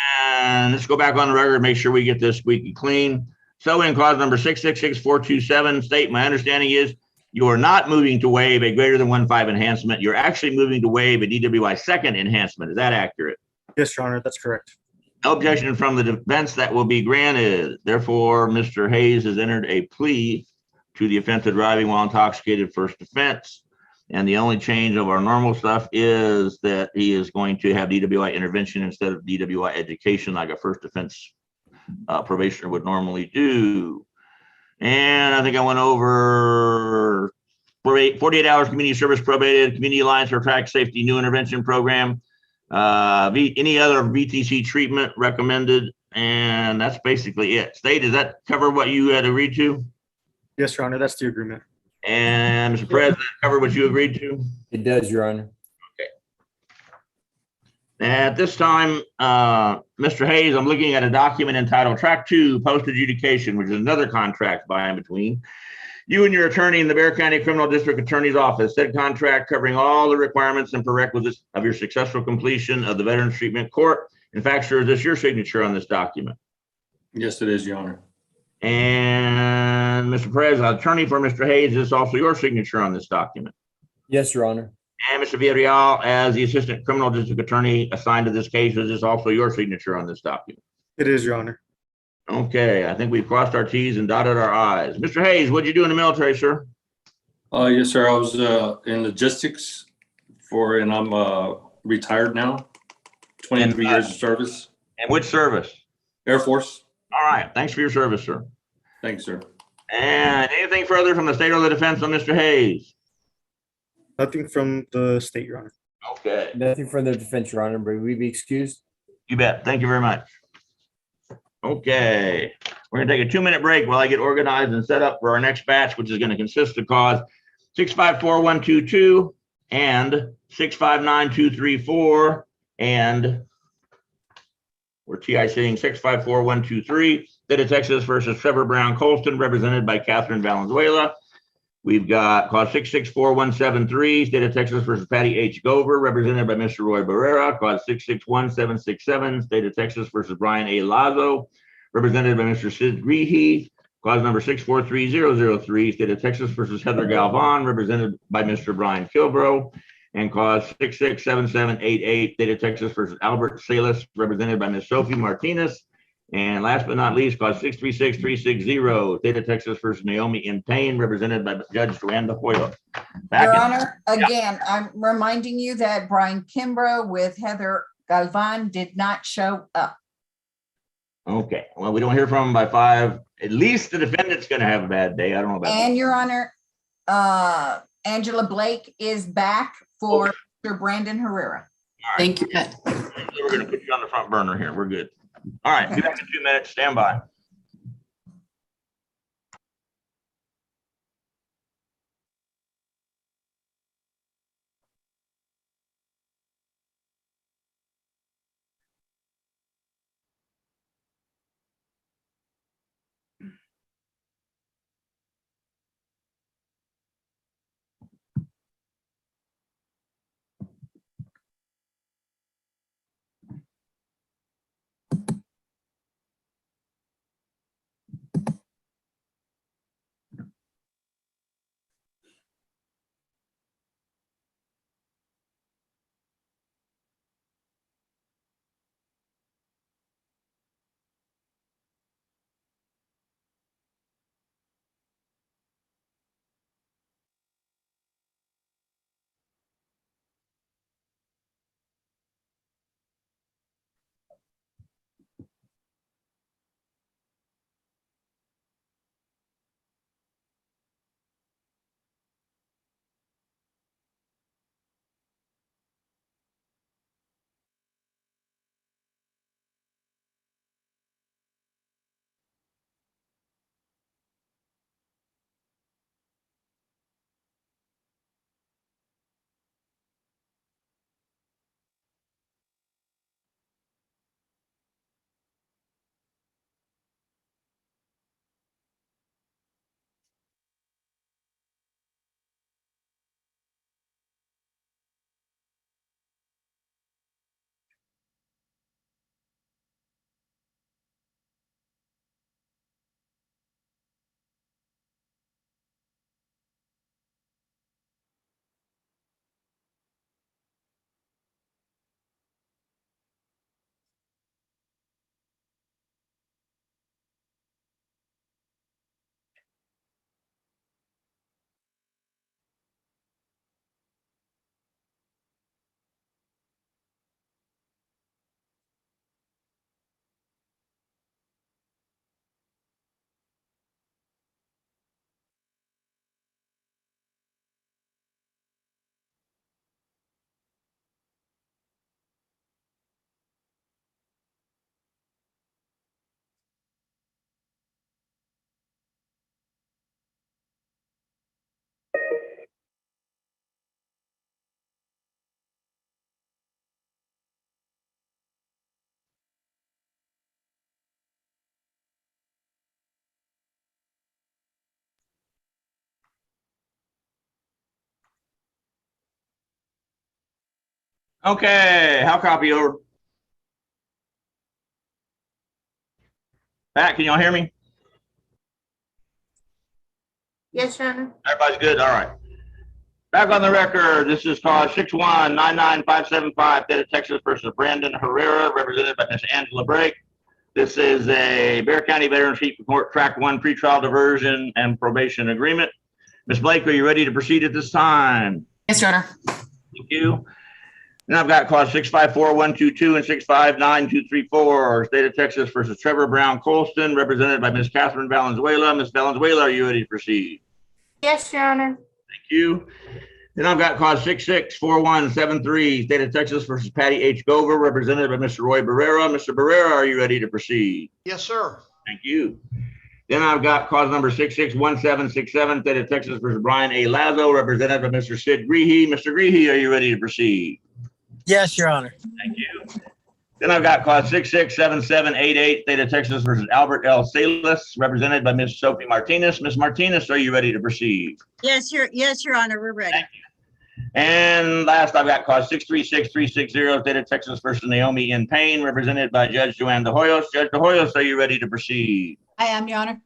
let's go back on the record, make sure we get this squeaky clean. So in clause number 666-427 state, my understanding is You are not moving to waive a greater than 1.5 enhancement. You're actually moving to waive a DWI second enhancement. Is that accurate? Yes, Your Honor, that's correct. No objection from the defense, that will be granted. Therefore, Mr. Hayes has entered a plea to the offense of driving while intoxicated, first offense. And the only change of our normal stuff is that he is going to have DWI intervention instead of DWI education, like a first offense probationer would normally do. And I think I went over 48 hours community service probated, Community Alliance for Track Safety New Intervention Program, any other VTC treatment recommended, and that's basically it. State, does that cover what you had agreed to? Yes, Your Honor, that's the agreement. And Mr. President, cover what you agreed to? It does, Your Honor. At this time, Mr. Hayes, I'm looking at a document entitled Track 2 Post Adjudication, which is another contract by and between you and your attorney in the Bexar County Criminal District Attorney's Office. Said contract covering all the requirements and prerequisites of your successful completion of the Veterans Treatment Court. In fact, sir, is this your signature on this document? Yes, it is, Your Honor. And Mr. President, attorney for Mr. Hayes, is this also your signature on this document? Yes, Your Honor. And Mr. Villarreal, as the Assistant Criminal District Attorney assigned to this case, is this also your signature on this document? It is, Your Honor. Okay, I think we've crossed our T's and dotted our I's. Mr. Hayes, what'd you do in the military, sir? Yes, sir. I was in logistics and I'm retired now. 23 years of service. And which service? Air Force. All right, thanks for your service, sir. Thanks, sir. And anything further from the state or the defense on Mr. Hayes? Nothing from the state, Your Honor. Okay. Nothing from the defense, Your Honor. May we be excused? You bet. Thank you very much. Okay, we're gonna take a 2-minute break while I get organized and set up for our next batch, which is gonna consist of cause 654-122 and 659-234, and we're TICing 654-123, State of Texas versus Trevor Brown Colston, represented by Catherine Valenzuela. We've got cause 664-173, State of Texas versus Patty H. Gover, represented by Mr. Roy Barrera. Cause 661-767, State of Texas versus Brian A. Lazo, represented by Mr. Sid Greehey. Cause number 643-003, State of Texas versus Heather Galvan, represented by Mr. Brian Kilbrough. And cause 667788, State of Texas versus Albert Salas, represented by Ms. Sophie Martinez. And last but not least, cause 636360, State of Texas versus Naomi M. Payne, represented by Judge Joanne Hoyle. Your Honor, again, I'm reminding you that Brian Kimbrough with Heather Galvan did not show up. Okay, well, we don't hear from him by 5. At least the defendant's gonna have a bad day. I don't know about that. And Your Honor, Angela Blake is back for Mr. Brandon Herrera. Thank you. We're gonna put you on the front burner here. We're good. All right, be back in 2 minutes. Stand by. Okay, how copy over? Pat, can y'all hear me? Yes, Your Honor. Everybody's good? All right. Back on the record, this is cause 6199575, State of Texas versus Brandon Herrera, represented by Ms. Angela Brake. This is a Bear County Veterans Treatment Court Track 1 pretrial diversion and probation agreement. Ms. Blake, are you ready to proceed at this time? Yes, Your Honor. Thank you. Now I've got cause 654-122 and 659-234, State of Texas versus Trevor Brown Colston, represented by Ms. Catherine Valenzuela. Ms. Valenzuela, are you ready to proceed? Yes, Your Honor. Thank you. Then I've got cause 664173, State of Texas versus Patty H. Gover, represented by Mr. Roy Barrera. Mr. Barrera, are you ready to proceed? Yes, sir. Thank you. Then I've got cause number 661767, State of Texas versus Brian A. Lazo, represented by Mr. Sid Greehey. Mr. Greehey, are you ready to proceed? Yes, Your Honor. Thank you. Then I've got cause 667788, State of Texas versus Albert L. Salas, represented by Ms. Sophie Martinez. Ms. Martinez, are you ready to proceed? Yes, Your Honor, we're ready. And last, I've got cause 636360, State of Texas versus Naomi N. Payne, represented by Judge Joanne De Hoyos. Judge De Hoyos, are you ready to proceed? I am, Your Honor.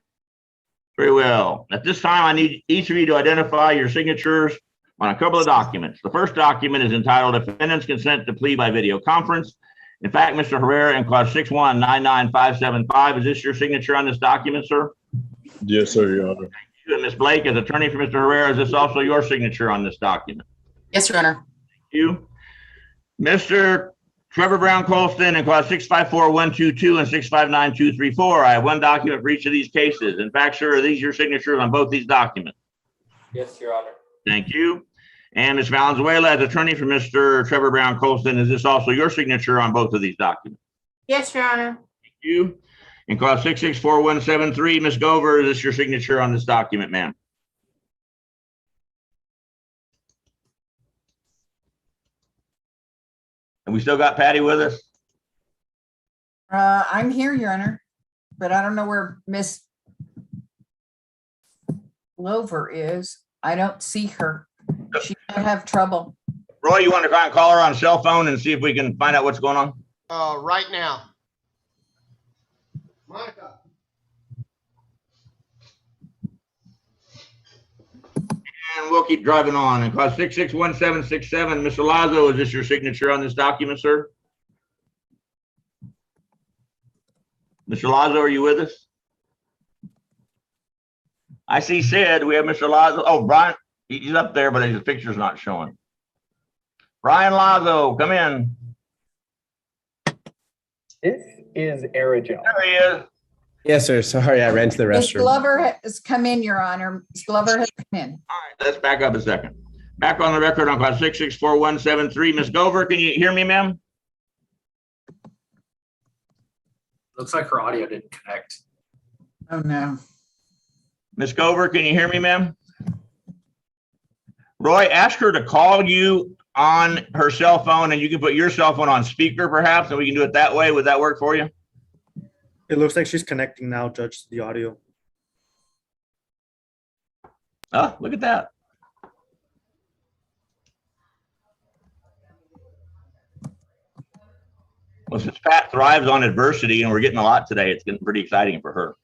Very well. At this time, I need each of you to identify your signatures on a couple of documents. The first document is entitled Defendant's Consent to Plea by Video Conference. In fact, Mr. Herrera, in clause 6199575, is this your signature on this document, sir? Yes, sir, Your Honor. Thank you. And Ms. Blake, as attorney for Mr. Herrera, is this also your signature on this document? Yes, Your Honor. Thank you. Mr. Trevor Brown Colston, in clause 654122 and 659234, I have one document for each of these cases. In fact, sir, are these your signatures on both these documents? Yes, Your Honor. Thank you. And Ms. Valenzuela, as attorney for Mr. Trevor Brown Colston, is this also your signature on both of these documents? Yes, Your Honor. Thank you. In clause 664173, Ms. Gover, is this your signature on this document, ma'am? And we still got Patty with us? I'm here, Your Honor, but I don't know where Miss Glover is. I don't see her. She might have trouble. Roy, you want to try and call her on cell phone and see if we can find out what's going on? Right now. Monica. And we'll keep driving on. And clause 661767, Mr. Lazo, is this your signature on this document, sir? Mr. Lazo, are you with us? I see Sid. We have Mr. Lazo. Oh, Brian, he's up there, but his picture's not showing. Brian Lazo, come in. This is aerogel. There he is. Yes, sir. Sorry, I ran to the Miss restroom. Glover has come in, Your Honor. Miss Glover has come in. All right, let's back up a second. Back on the record on clause 664173. Ms. Gover, can you hear me, ma'am? Looks like her audio didn't connect. Oh, no. Ms. Gover, can you hear me, ma'am? Roy, ask her to call you on her cell phone, and you can put your cell phone on speaker perhaps, and we can do it that way. Would that work for you? It looks like she's connecting now, Judge, to the audio. Oh, look at that. Well, since Pat thrives on adversity and we're getting a lot today, it's getting pretty exciting for her.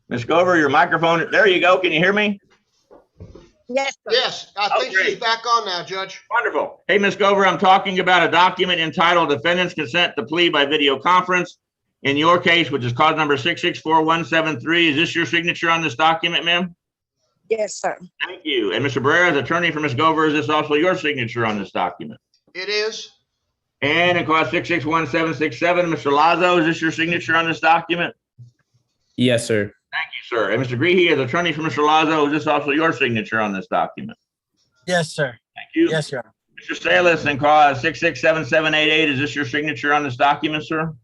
Ms. Gover, your microphone, there you go. Can you hear me? Yes. Yes, I think she's back on now, Judge. Wonderful. Hey, Ms. Gover, I'm talking about a document entitled Defendant's Consent to Plea by Video Conference. In your case, which is cause number 664173, is this your signature on this document, ma'am? Yes, sir. Thank you. And Mr. Barrera, as attorney for Ms. Gover, is this also your signature on this document? It is. And in clause 661767, Mr. Lazo, is this your signature on this document? Yes, sir. Thank you, sir. And Mr. Greehey, as attorney for Mr. Lazo, is this also your signature on this document? Yes, sir. Thank you. Yes, Your Honor. Mr. Salas, in clause 667788, is this your signature on this document, sir?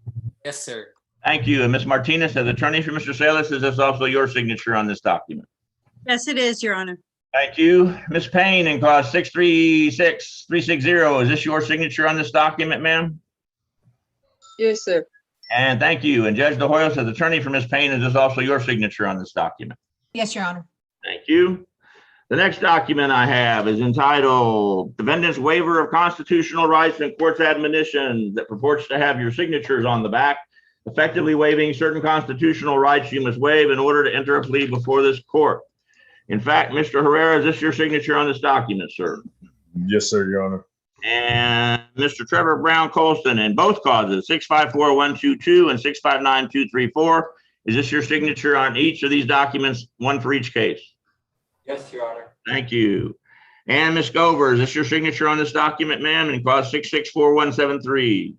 Yes, sir. Thank you. And Ms. Martinez, as attorney for Mr. Salas, is this also your signature on this document? Yes, it is, Your Honor. Thank you. Ms. Payne in cause 636360. Is this your signature on this document, ma'am? Yes, sir. And thank you. And Judge De Hoyos, as attorney for Ms. Payne, is this also your signature on this document? Yes, Your Honor. Thank you. The next document I have is entitled Defendant's Waiver of Constitutional Rights and Court's Admonition that purports to have your signatures on the back, effectively waiving certain constitutional rights you must waive in order to enter a plea before this court. In fact, Mr. Herrera, is this your signature on this document, sir? Yes, sir, Your Honor. And Mr. Trevor Brown Colston in both causes, 654-122 and 659-234. Is this your signature on each of these documents, one for each case? Yes, Your Honor. Thank you. And Ms. Gover, is this your signature on this document, ma'am? And cause 664-173.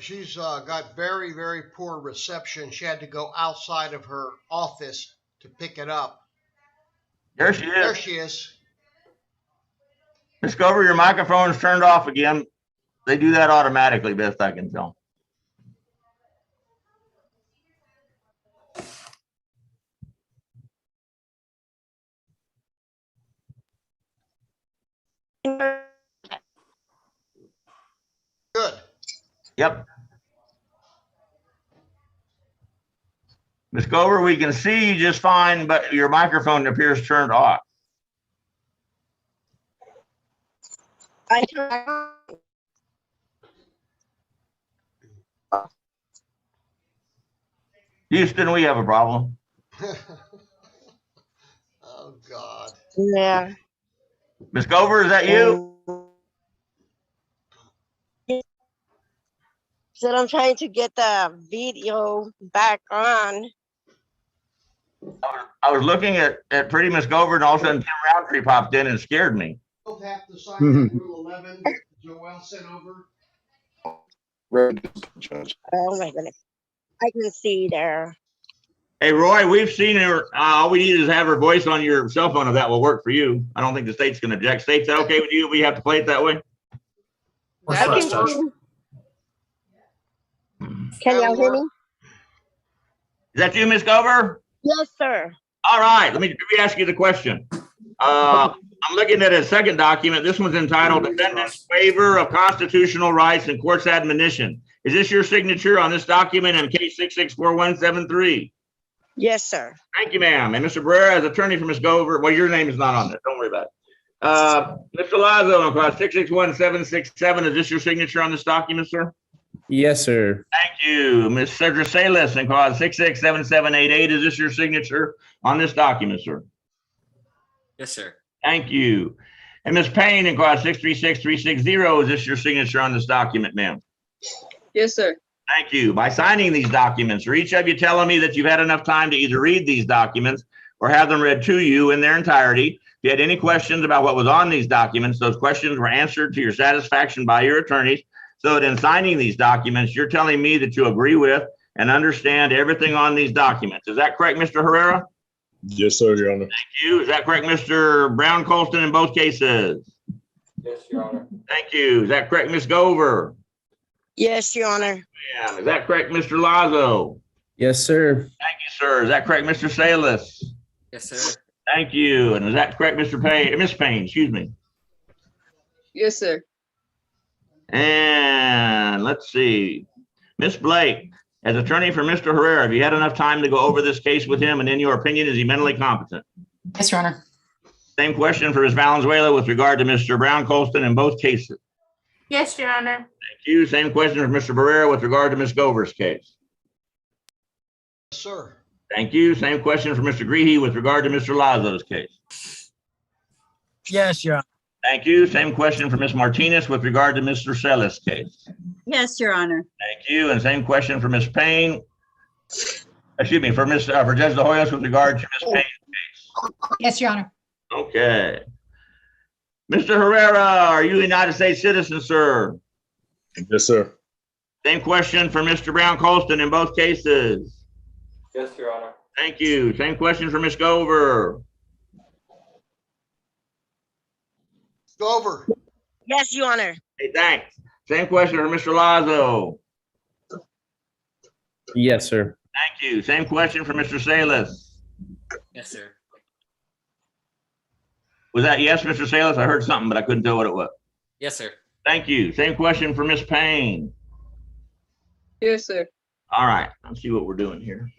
She's got very, very poor reception. She had to go outside of her office to pick it up. There she is. There she is. Ms. Gover, your microphone's turned off again. They do that automatically, best I can tell. Good. Yep. Ms. Gover, we can see you just fine, but your microphone appears turned off. Houston, we have a problem. Oh, God. Yeah. Ms. Gover, is that you? So I'm trying to get the video back on. I was looking at pretty Ms. Gover, and all of a sudden Tim Roundtree popped in and scared me. Both have to sign that Rule 11 that Joelle sent over. Oh my goodness. I can see there. Hey, Roy, we've seen her. All we need is have her voice on your cell phone if that will work for you. I don't think the state's going to object. State's that okay with you? We have to play it that way? Works I for us, can Judge. Can y'all hear me? Is that you, Ms. Gover? Yes, sir. All right, let me ask you the question. I'm looking at a second document. This one's entitled Defendant's Waiver of Constitutional Rights and Court's Admonition. Is this your signature on this document in case 664173? Yes, sir. Thank you, ma'am. And Mr. Barrera, as attorney for Ms. Gover, well, your name is not on this. Don't worry about it. Mr. Lazo, on class 661767, is this your signature on this document, sir? Yes, sir. Thank you. Ms. Cedra Salas, in clause 667788, is this your signature on this document, sir? Yes, sir. Thank you. And Ms. Payne, in clause 636360, is this your signature on this document, ma'am? Yes, sir. Thank you. By signing these documents, are each of you telling me that you've had enough time to either read these documents or have them read to you in their entirety? If you had any questions about what was on these documents, those questions were answered to your satisfaction by your attorneys, so that in signing these documents, you're telling me that you agree with and understand everything on these documents. Is that correct, Mr. Herrera? Yes, sir, Your Honor. Thank you. Is that correct, Mr. Brown Colston, in both cases? Yes, Your Honor. Thank you. Is that correct, Ms. Gover? Yes, Your Honor. Yeah. Is that correct, Mr. Lazo? Yes, sir. Thank you, sir. Is that correct, Mr. Salas? Yes, sir. Thank you. And is that correct, Mr. Payne? Ms. Payne, excuse me. Yes, sir. And let's see. Ms. Blake, as attorney for Mr. Herrera, have you had enough time to go over this case with him? And in your opinion, is he mentally competent? Yes, Your Honor. Same question for Ms. Valenzuela with regard to Mr. Brown Colston in both cases. Yes, Your Honor. Thank you. Same question for Mr. Barrera with regard to Ms. Gover's case. Yes, sir. Thank you. Same question for Mr. Greehey with regard to Mr. Lazo's case. Yes, Your Honor. Thank you. Same question for Ms. Martinez with regard to Mr. Sellis' case. Yes, Your Honor. Thank you. And same question for Ms. Payne. Excuse me, for Judge De Hoyos with regard to Ms. Payne's case. Yes, Your Honor. Okay. Mr. Herrera, are you a United States citizen, sir? Yes, sir. Same question for Mr. Brown Colston in both cases. Yes, Your Honor. Thank you. Same question for Ms. Gover. Go over. Yes, Your Honor. Hey, thanks. Same question for Mr. Lazo. Yes, sir. Thank you. Same question for Mr. Salas. Yes, sir. Was that yes, Mr. Salas? I heard something, but I couldn't tell what it was. Yes, sir. Thank you. Same question for Miss Payne. Yes, sir. All right, let's see what we're doing here.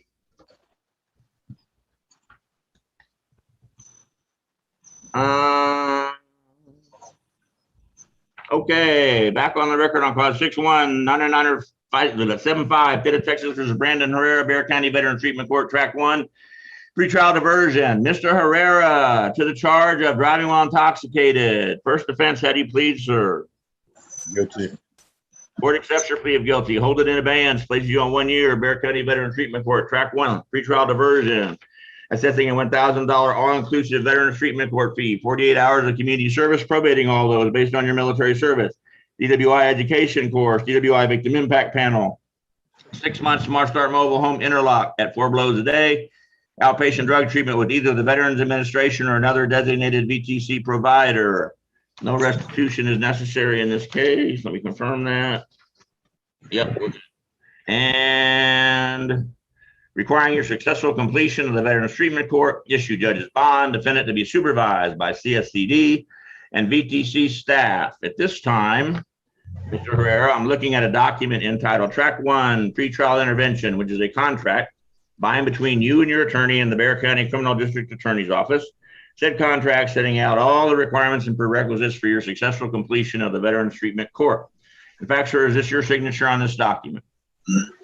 Okay, back on the record on cause 6199975 Pit of Texas versus Brandon Herrera, Bear County Veteran Treatment Court, Track 1, pretrial diversion. Mr. Herrera to the charge of driving while intoxicated. First offense, how do you plead, sir? Guilty. Court accepts your plea of guilty. Hold it in abeyance. Places you on 1 year. Bear County Veteran Treatment Court, Track 1, pretrial diversion. Assessing a $1,000 all-inclusive Veterans Treatment Court fee, 48 hours of community service, probating all those based on your military service. DWI education course, DWI victim impact panel. 6 months Smart Start mobile home interlock at 4 blows a day. Outpatient drug treatment with either the Veterans Administration or another designated VTC provider. No restitution is necessary in this case. Let me confirm that. Yep. And requiring your successful completion of the Veterans Treatment Court, issue judge's bond, defendant to be supervised by CSCD and VTC staff. At this time, Mr. Herrera, I'm looking at a document entitled Track 1 Pretrial Intervention, which is a contract by and between you and your attorney in the Bear County Criminal District Attorney's Office. Said contract setting out all the requirements and prerequisites for your successful completion of the Veterans Treatment Court. In fact, sir, is this your signature on this document?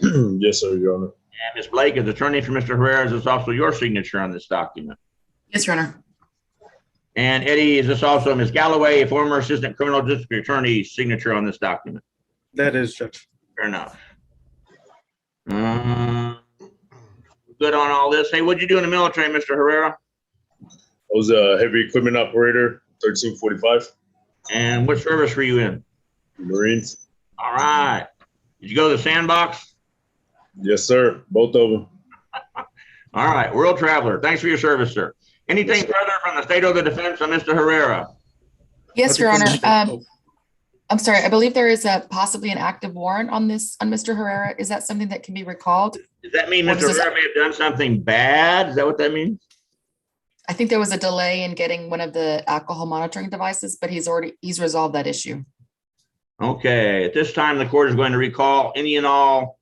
Yes, sir, Your Honor. And Ms. Blake, as attorney for Mr. Herrera, is this also your signature on this document? Yes, Your Honor. And Eddie, is this also Ms. Galloway, a former assistant criminal district attorney's signature on this document? That is, Judge. Fair enough. Good on all this. Hey, what'd you do in the military, Mr. Herrera? I was a heavy equipment operator, 1345. And what service were you in? Marines. All right. Did you go to the sandbox? Yes, sir. Both of them. All right. World traveler. Thanks for your service, sir. Anything further from the state of the defense on Mr. Herrera? Yes, Your Honor. I'm sorry. I believe there is possibly an active warrant on Mr. Herrera. Is that something that can be recalled? Does that mean Mr. Herrera may have done something bad? Is that what that means? I think there was a delay in getting one of the alcohol monitoring devices, but he's resolved that issue. Okay. At this time, the court is going to recall any and all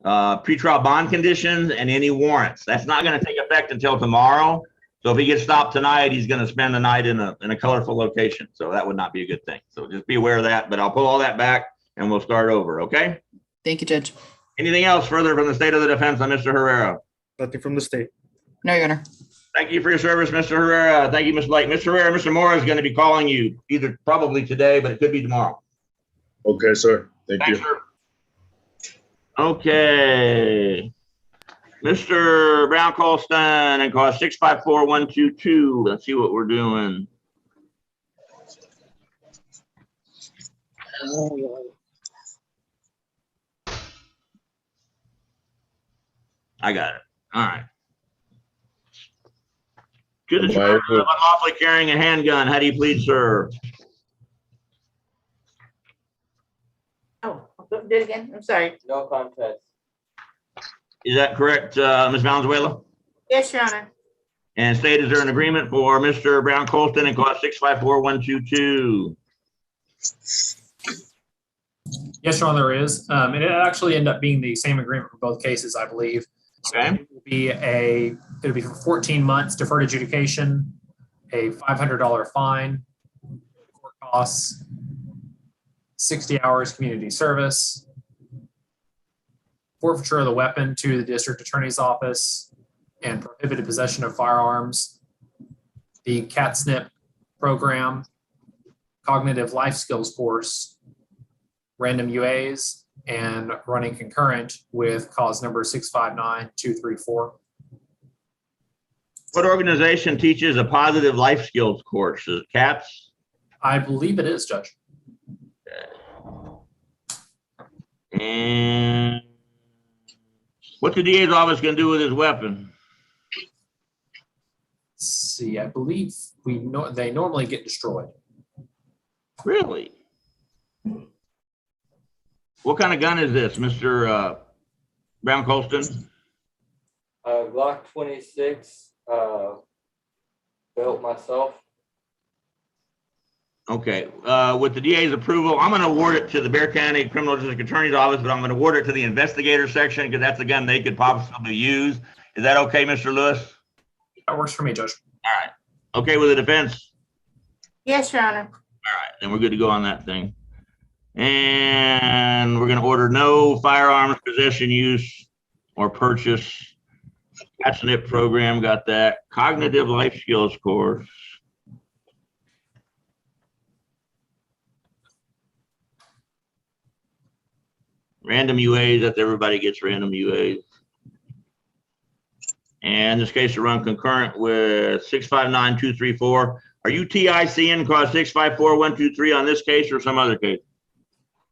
pretrial bond conditions and any warrants. That's not going to take effect until tomorrow. So if he gets stopped tonight, he's going to spend the night in a colorful location. So that would not be a good thing. So just be aware of that, but I'll pull all that back and we'll start over. Okay. Thank you, Judge. Anything else further from the state of the defense on Mr. Herrera? Nothing from the state. No, Your Honor. Thank you for your service, Mr. Herrera. Thank you, Ms. Blake. Mr. Herrera, Mr. Moore is going to be calling you either probably today, but it could be tomorrow. Okay, sir. Thank you. Sir. Okay. Mr. Brown Colston and cause 654122. Let's see what we're doing. I got it. All right. To the charge of unlawfully carrying a handgun, how do you plead, sir? Oh, do it again. I'm sorry. No contest. Is that correct, Ms. Valenzuela? Yes, Your Honor. And state, is there an agreement for Mr. Brown Colston and cause 654122? Yes, Your Honor, there is. And it actually ended up being the same agreement for both cases, I believe. Okay. It'll be for 14 months deferred adjudication, a $500 fine, court costs, 60 hours community service, forfeiture of the weapon to the district attorney's office, and prohibited possession of firearms, the CATSNP program, cognitive life skills course, random UAs, and running concurrent with cause number 659234. What organization teaches a positive life skills course? Is it CATS? I believe it is, Judge. And what's the DA's office going to do with his weapon? Let's see, I believe they normally get destroyed. Really? What kind of gun is this, Mr. Brown Colston? Glock 26, built myself. Okay, with the DA's approval, I'm gonna award it to the Bear County Criminal District Attorney's Office, but I'm gonna award it to the investigator section because that's the gun they could possibly use. Is that okay, Mr. Lewis? That works for me, Judge. All right. Okay with the defense? Yes, Your Honor. All right, then we're good to go on that thing. And we're gonna order no firearms possession, use, or purchase. That's an IP program, got that. Cognitive life skills course. Random UAs, that's everybody gets random UAs. And this case will run concurrent with 659234. Are you TICing cause 654123 on this case or some other case?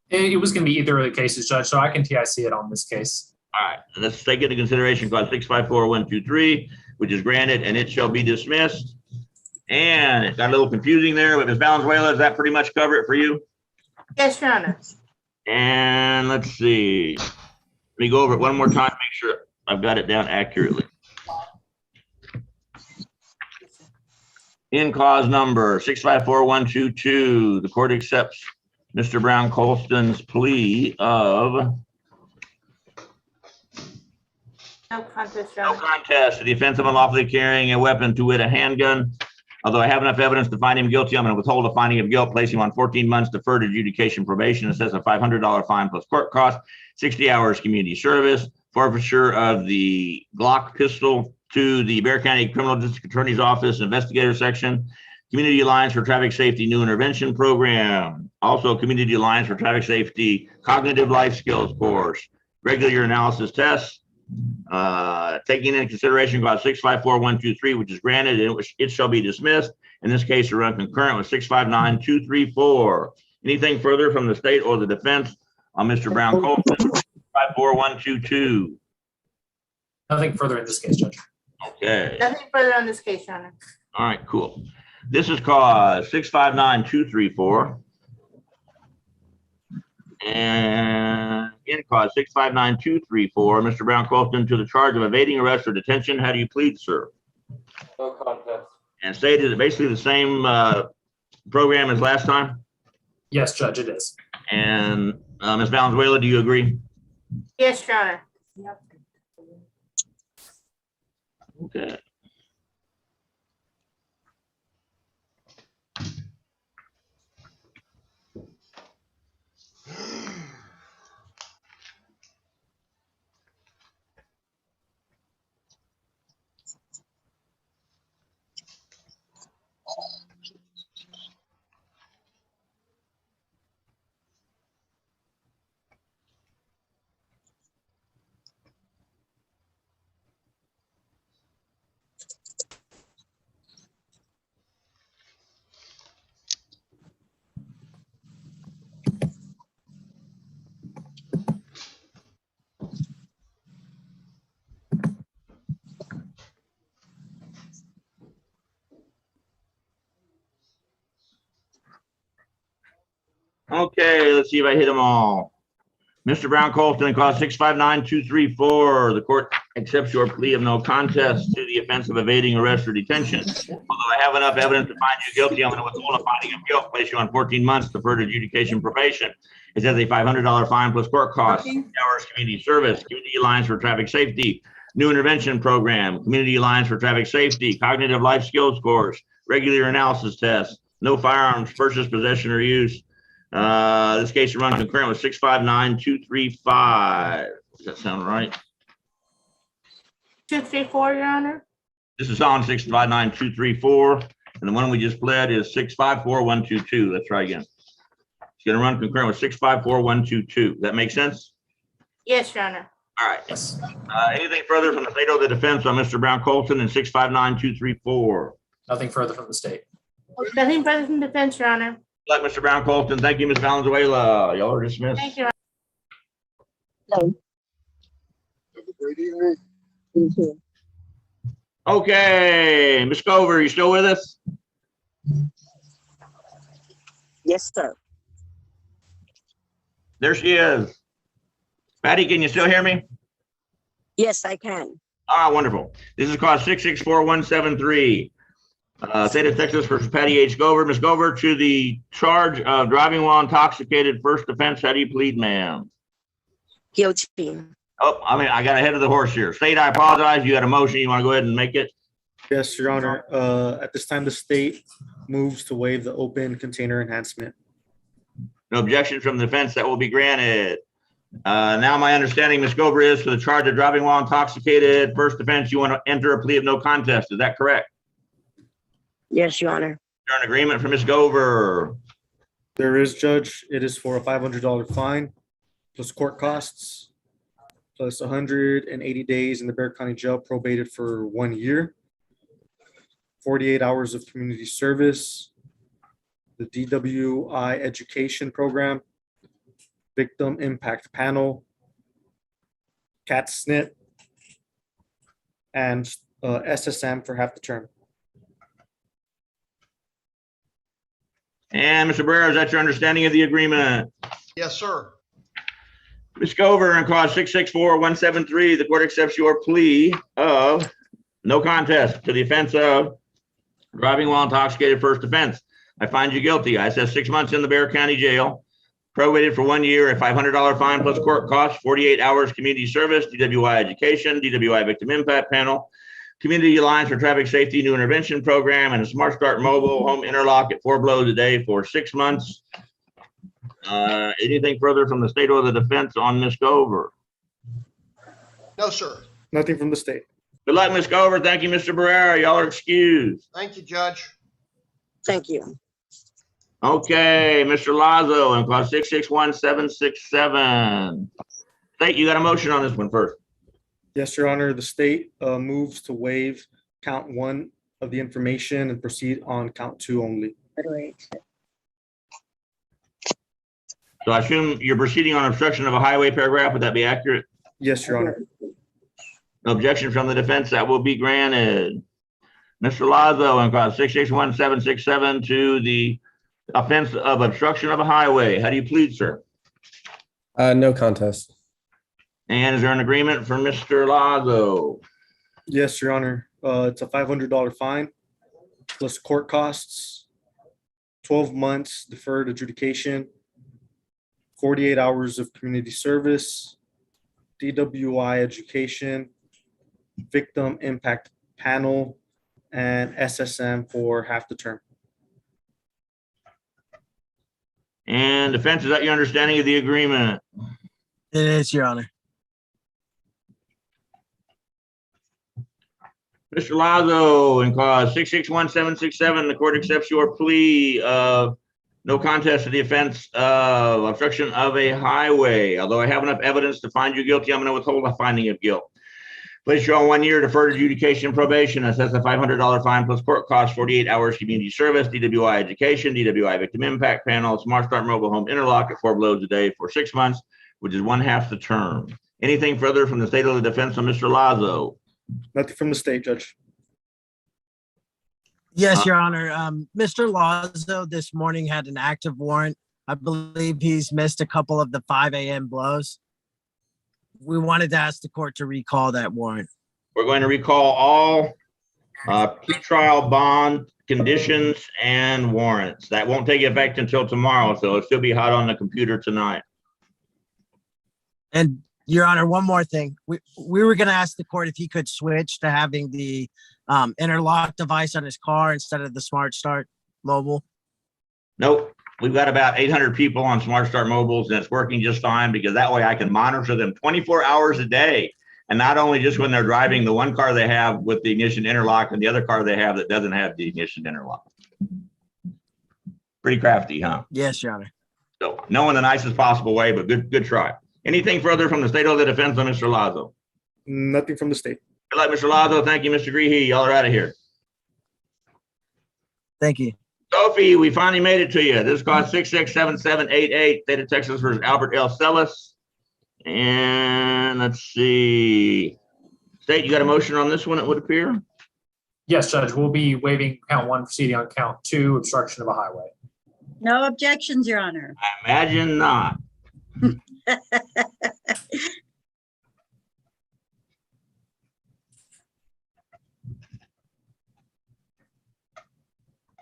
It was going to be either of the cases, Judge, so I can TIC it on this case. All right, let's take into consideration cause 654123, which is granted, and it shall be dismissed. And it got a little confusing there, but Ms. Valenzuela, does that pretty much cover it for you? Yes, Your Honor. And let's see. Let me go over it one more time, make sure I've got it down accurately. In cause number 654122, the court accepts Mr. Brown Colston's plea of No contest, Your no Honor. contest to the offense of unlawfully carrying a weapon, to wit, a handgun. Although I have enough evidence to find him guilty, I'm going to withhold a finding of guilt, place him on 14 months deferred adjudication probation, assess a $500 fine plus court cost, 60 hours community service, forfeiture of the Glock pistol to the Bear County Criminal District Attorney's Office Investigator Section, Community Alliance for Traffic Safety New Intervention Program, also Community Alliance for Traffic Safety Cognitive Life Skills Course, regular analysis tests, taking into consideration clause 654123, which is granted, and it shall be dismissed. In this case, to run concurrent with 659234. Anything further from the state or the defense on Mr. Brown Colston? 654122. Nothing further in this case, Judge. Okay. Nothing further on this case, Your Honor. All right, cool. This is cause 659234. And in cause 659234, Mr. Brown Colston to the charge of evading arrest or detention. How do you plead, sir? No contest. And stated it basically the same program as last time? Yes, Judge, it is. And Ms. Valenzuela, do you agree? Yes, Your Honor. Okay. Okay, let's see if I hit them all. Mr. Brown Colston, cause 659234. The court accepts your plea of no contest to the offense of evading arrest or detention. Although I have enough evidence to find you guilty, I'm going to withhold a finding of guilt, place you on 14 months deferred adjudication probation. It says a $500 fine plus court costs, 6 hours community service, Community Alliance for Traffic Safety, New Intervention Program, Community Alliance for Traffic Safety, Cognitive Life Skills Course, regular analysis test, no firearms purchase, possession, or use. This case will run concurrent with 659235. Does that sound right? 234, Your Honor. This is on 659234, and the one we just pled is 654122. Let's try again. It's going to run concurrent with 654122. That make sense? Yes, Your Honor. All right. Yes. Anything further from the state or the defense on Mr. Brown Colston in 659234? Nothing further from the state. Nothing further from defense, Your Honor. Like Mr. Brown Colston. Thank you, Ms. Valenzuela. Y'all are dismissed. Thank you. Okay, Ms. Cover, you still with us? Yes, sir. There she is. Patty, can you still hear me? Yes, I can. Ah, wonderful. This is cause 664173. State of Texas versus Patty H. Gover. Ms. Gover, to the charge of driving while intoxicated, first offense, how do you plead, ma'am? Guilty. Oh, I got ahead of the horse here. State, I apologize. You had a motion. You want to go ahead and make it? Yes, Your Honor. At this time, the state moves to waive the open container enhancement. No objection from the defense. That will be granted. Now my understanding, Ms. Gover, is for the charge of driving while intoxicated, first offense, you want to enter a plea of no contest. Is that correct? Yes, Your Honor. Is there an agreement for Ms. Gover? There is, Judge. It is for a $500 fine plus court costs plus 180 days in the Bexar County Jail, probated for 1 year, 48 hours of community service, the DWI education program, victim impact panel, CAT SNP, and SSM for half the term. And Mr. Barrera, is that your understanding of the agreement? Yes, sir. Ms. Gover, in cause 664173, the court accepts your plea of no contest to the offense of driving while intoxicated, first offense. I find you guilty. I assess 6 months in the Bexar County Jail, probated for 1 year, a $500 fine plus court costs, 48 hours community service, DWI education, DWI victim impact panel, Community Alliance for Traffic Safety New Intervention Program, and a Smart Start mobile home interlock at 4 blows a day for 6 months. Anything further from the state or the defense on Ms. Gover? No, sir. Nothing from the state. Good luck, Ms. Gover. Thank you, Mr. Barrera. Y'all are excused. Thank you, Judge. Thank you. Okay, Mr. Lazo, in clause 661767. State, you got a motion on this one first. Yes, Your Honor. The state moves to waive count 1 of the information and proceed on count 2 only. So I assume you're proceeding on obstruction of a highway paragraph. Would that be accurate? Yes, Your Honor. No objection from the defense. That will be granted. Mr. Lazo, in clause 661767 to the offense of obstruction of a highway. How do you plead, sir? No contest. And is there an agreement for Mr. Lazo? Yes, Your Honor. It's a $500 fine plus court costs, 12 months deferred adjudication, 48 hours of community service, DWI education, victim impact panel, and SSM for half the term. And defense, is that your understanding of the agreement? It is, Your Honor. Mr. Lazo, in clause 661767, the court accepts your plea of no contest to the offense of obstruction of a highway. Although I have enough evidence to find you guilty, I'm going to withhold a finding of guilt. Place you on 1 year deferred adjudication probation. Assess a $500 fine plus court costs, 48 hours community service, DWI education, DWI victim impact panel, Smart Start mobile home interlock at 4 blows a day for 6 months, which is 1/2 the term. Anything further from the state of the defense on Mr. Lazo? Nothing from the state, Judge. Yes, Your Honor. Mr. Lazo this morning had an active warrant. I believe he's missed a couple of the 5 a.m. blows. We wanted to ask the court to recall that warrant. We're going to recall all pretrial bond conditions and warrants. That won't take effect until tomorrow, so it'll still be hot on the computer tonight. And Your Honor, one more thing. We were going to ask the court if he could switch to having the interlock device on his car instead of the Smart Start mobile. Nope. We've got about 800 people on Smart Start mobiles, and it's working just fine because that way I can monitor them 24 hours a day. And not only just when they're driving the one car they have with the ignition interlock and the other car they have that doesn't have the ignition interlock. Pretty crafty, huh? Yes, Your Honor. So no in the nicest possible way, but good try. Anything further from the state or the defense on Mr. Lazo? Nothing from the state. Good luck, Mr. Lazo. Thank you, Mr. Greehey. Y'all are out of here. Thank you. Sophie, we finally made it to you. This is called 667788, State of Texas versus Albert L. Sellis. And let's see. State, you got a motion on this one, it would appear? Yes, Judge, we'll be waiving count 1, proceeding on count 2, obstruction of a highway. No objections, Your Honor. I imagine not.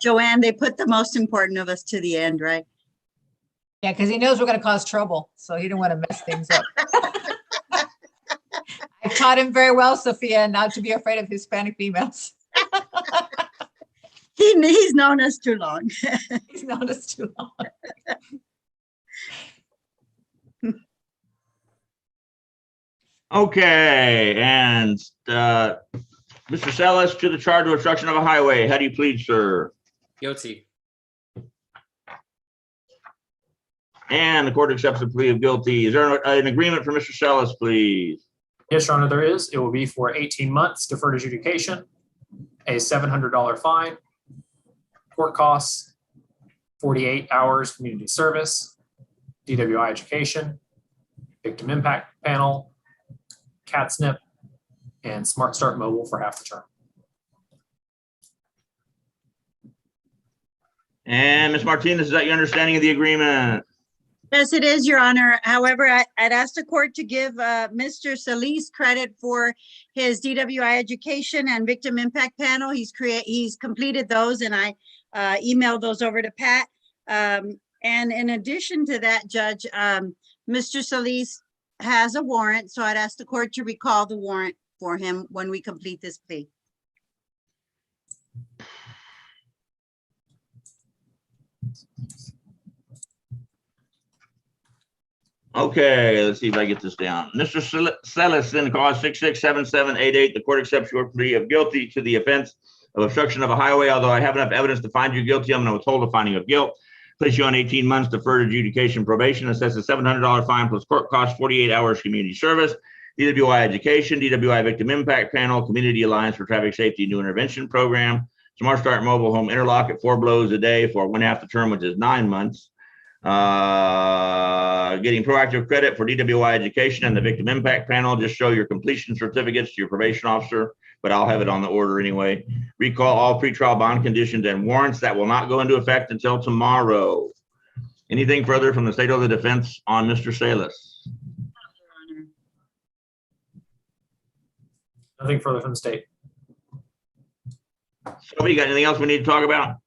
Joanne, they put the most important of us to the end, right? Yeah, because he knows we're going to cause trouble, so he didn't want to mess things up. I taught him very well, Sophia, not to be afraid of Hispanic females. He's known us too long. He's known us too long. Okay, and Mr. Sellis, to the charge of obstruction of a highway. How do you plead, sir? Guilty. And the court accepts the plea of guilty. Is there an agreement for Mr. Sellis, please? Yes, Your Honor, there is. It will be for 18 months deferred adjudication, a $700 fine, court costs, 48 hours community service, DWI education, victim impact panel, CATSNP, and Smart Start Mobile for half the term. And Ms. Martinez, is that your understanding of the agreement? Yes, it is, Your Honor. However, I'd asked the court to give Mr. Solis credit for his DWI education and victim impact panel. He's completed those, and I emailed those over to Pat. And in addition to that, Judge, Mr. Solis has a warrant, so I'd ask the court to recall the warrant for him when we complete this plea. Okay, let's see if I get this down. Mr. Sellis, then cause 667788. The court accepts your plea of guilty to the offense of obstruction of a highway. Although I have enough evidence to find you guilty, I'm going to withhold the finding of guilt. Place you on 18 months deferred adjudication probation. Assess a $700 fine plus court costs, 48 hours community service, DWI education, DWI victim impact panel, Community Alliance for Traffic Safety New Intervention Program, Smart Start Mobile Home Interlock at 4 blows a day for 1/2 the term, which is 9 months. Getting proactive credit for DWI education and the victim impact panel. Just show your completion certificates to your probation officer, but I'll have it on the order anyway. Recall all pretrial bond conditions and warrants. That will not go into effect until tomorrow. Anything further from the state of the defense on Mr. Sellis? Nothing further from the state. So you got anything else we need to talk about?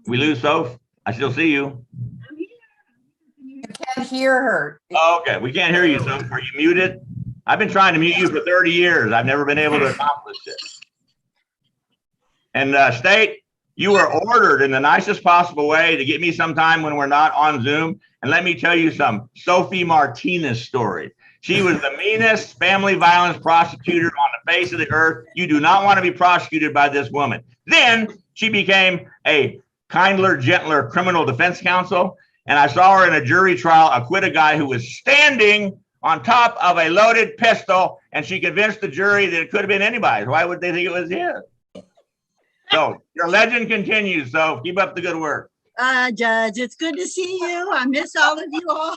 We lose Soph? I still see you. You can't hear her. Oh, okay, we can't hear you, Soph. Are you muted? I've been trying to mute you for 30 years. I've never been able to accomplish it. And state, you were ordered in the nicest possible way to get me sometime when we're not on Zoom. And let me tell you some Sophie Martinez story. She was the meanest family violence prosecutor on the face of the earth. You do not want to be prosecuted by this woman. Then she became a kindler, gentler criminal defense counsel. And I saw her in a jury trial acquit a guy who was standing on top of a loaded pistol, and she convinced the jury that it could have been anybody's. Why would they think it was his? So your legend continues. So keep up the good work. Judge, it's good to see you. I miss all of you all.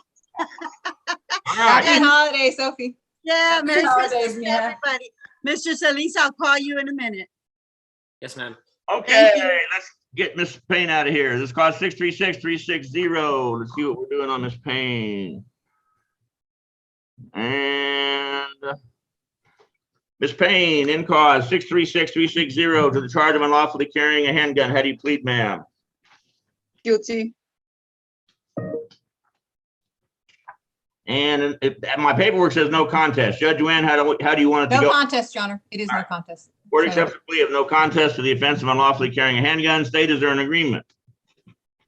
Happy holidays, Sophie. Yeah, Happy Merry holidays, Christmas to Mia. everybody. Mr. Solis, I'll call you in a minute. Yes, ma'am. Okay, let's get Miss Payne out of here. This is cause 636-360. Let's see what we're doing on Miss Payne. And Miss Payne, in cause 636-360 to the charge of unlawfully carrying a handgun. How do you plead, ma'am? Guilty. And my paperwork says no contest. Judge Nguyen, how do you want it to No go? contest, Your Honor. It is no contest. Court accepts the plea of no contest to the offense of unlawfully carrying a handgun. State, is there an agreement?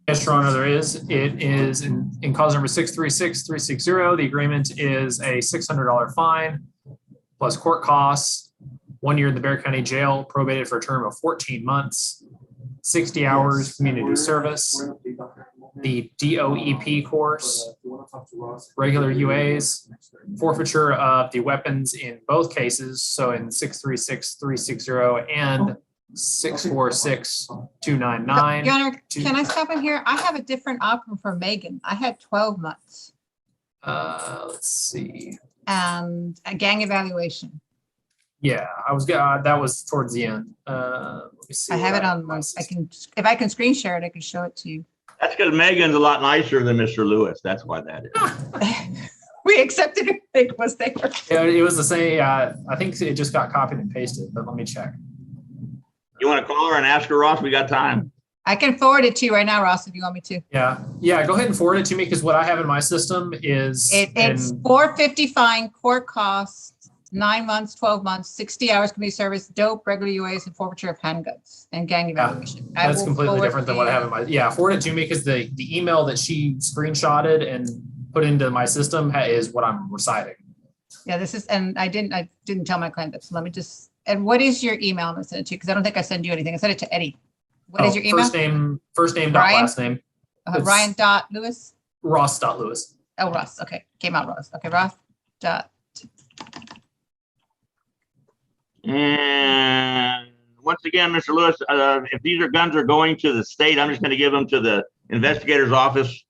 Yes, Your Honor, there is. It is in cause number 636-360. The agreement is a $600 fine plus court costs, 1 year in the Bexar County Jail, probated for a term of 14 months, 60 hours community service, the DOEP course, regular UAs, forfeiture of the weapons in both cases. So in 636-360 and 646-299. Your Honor, can I stop in here? I have a different outcome for Megan. I had 12 months. Let's see. And a gang evaluation. Yeah, I was that was towards the end. Let me see. I have it on my, if I can screen share it, I can show it to you. That's because Megan's a lot nicer than Mr. Lewis. That's why that is. We accepted it. It was there. Yeah, it was the same. I think it just got copied and pasted, but let me check. You want to call her and ask her, Ross? We got time. I can forward it to you right now, Ross, if you want me to. Yeah, go ahead and forward it to me, because what I have in my system is. It's $450 fine, court costs, 9 months, 12 months, 60 hours community service, dope, regular UAs, and forfeiture of handguns and gang evaluation. I That's will completely forward different than to what I you. have in my, forward it to me, because the email that she screenshotted and put into my system is what I'm reciting. Yeah, this is, and I didn't tell my client that, so let me just, and what is your email? I'm gonna send it to you, because I don't think I send you anything. I sent it to Eddie. What is your email? First name dot Ryan? last name. It's Ryan.Lewis? Ross.Lewis. Oh, Ross. Okay. Came out Ross. Okay, Ross. And once again, Mr. Lewis, if these guns are going to the state, I'm just going to give them to the investigator's office.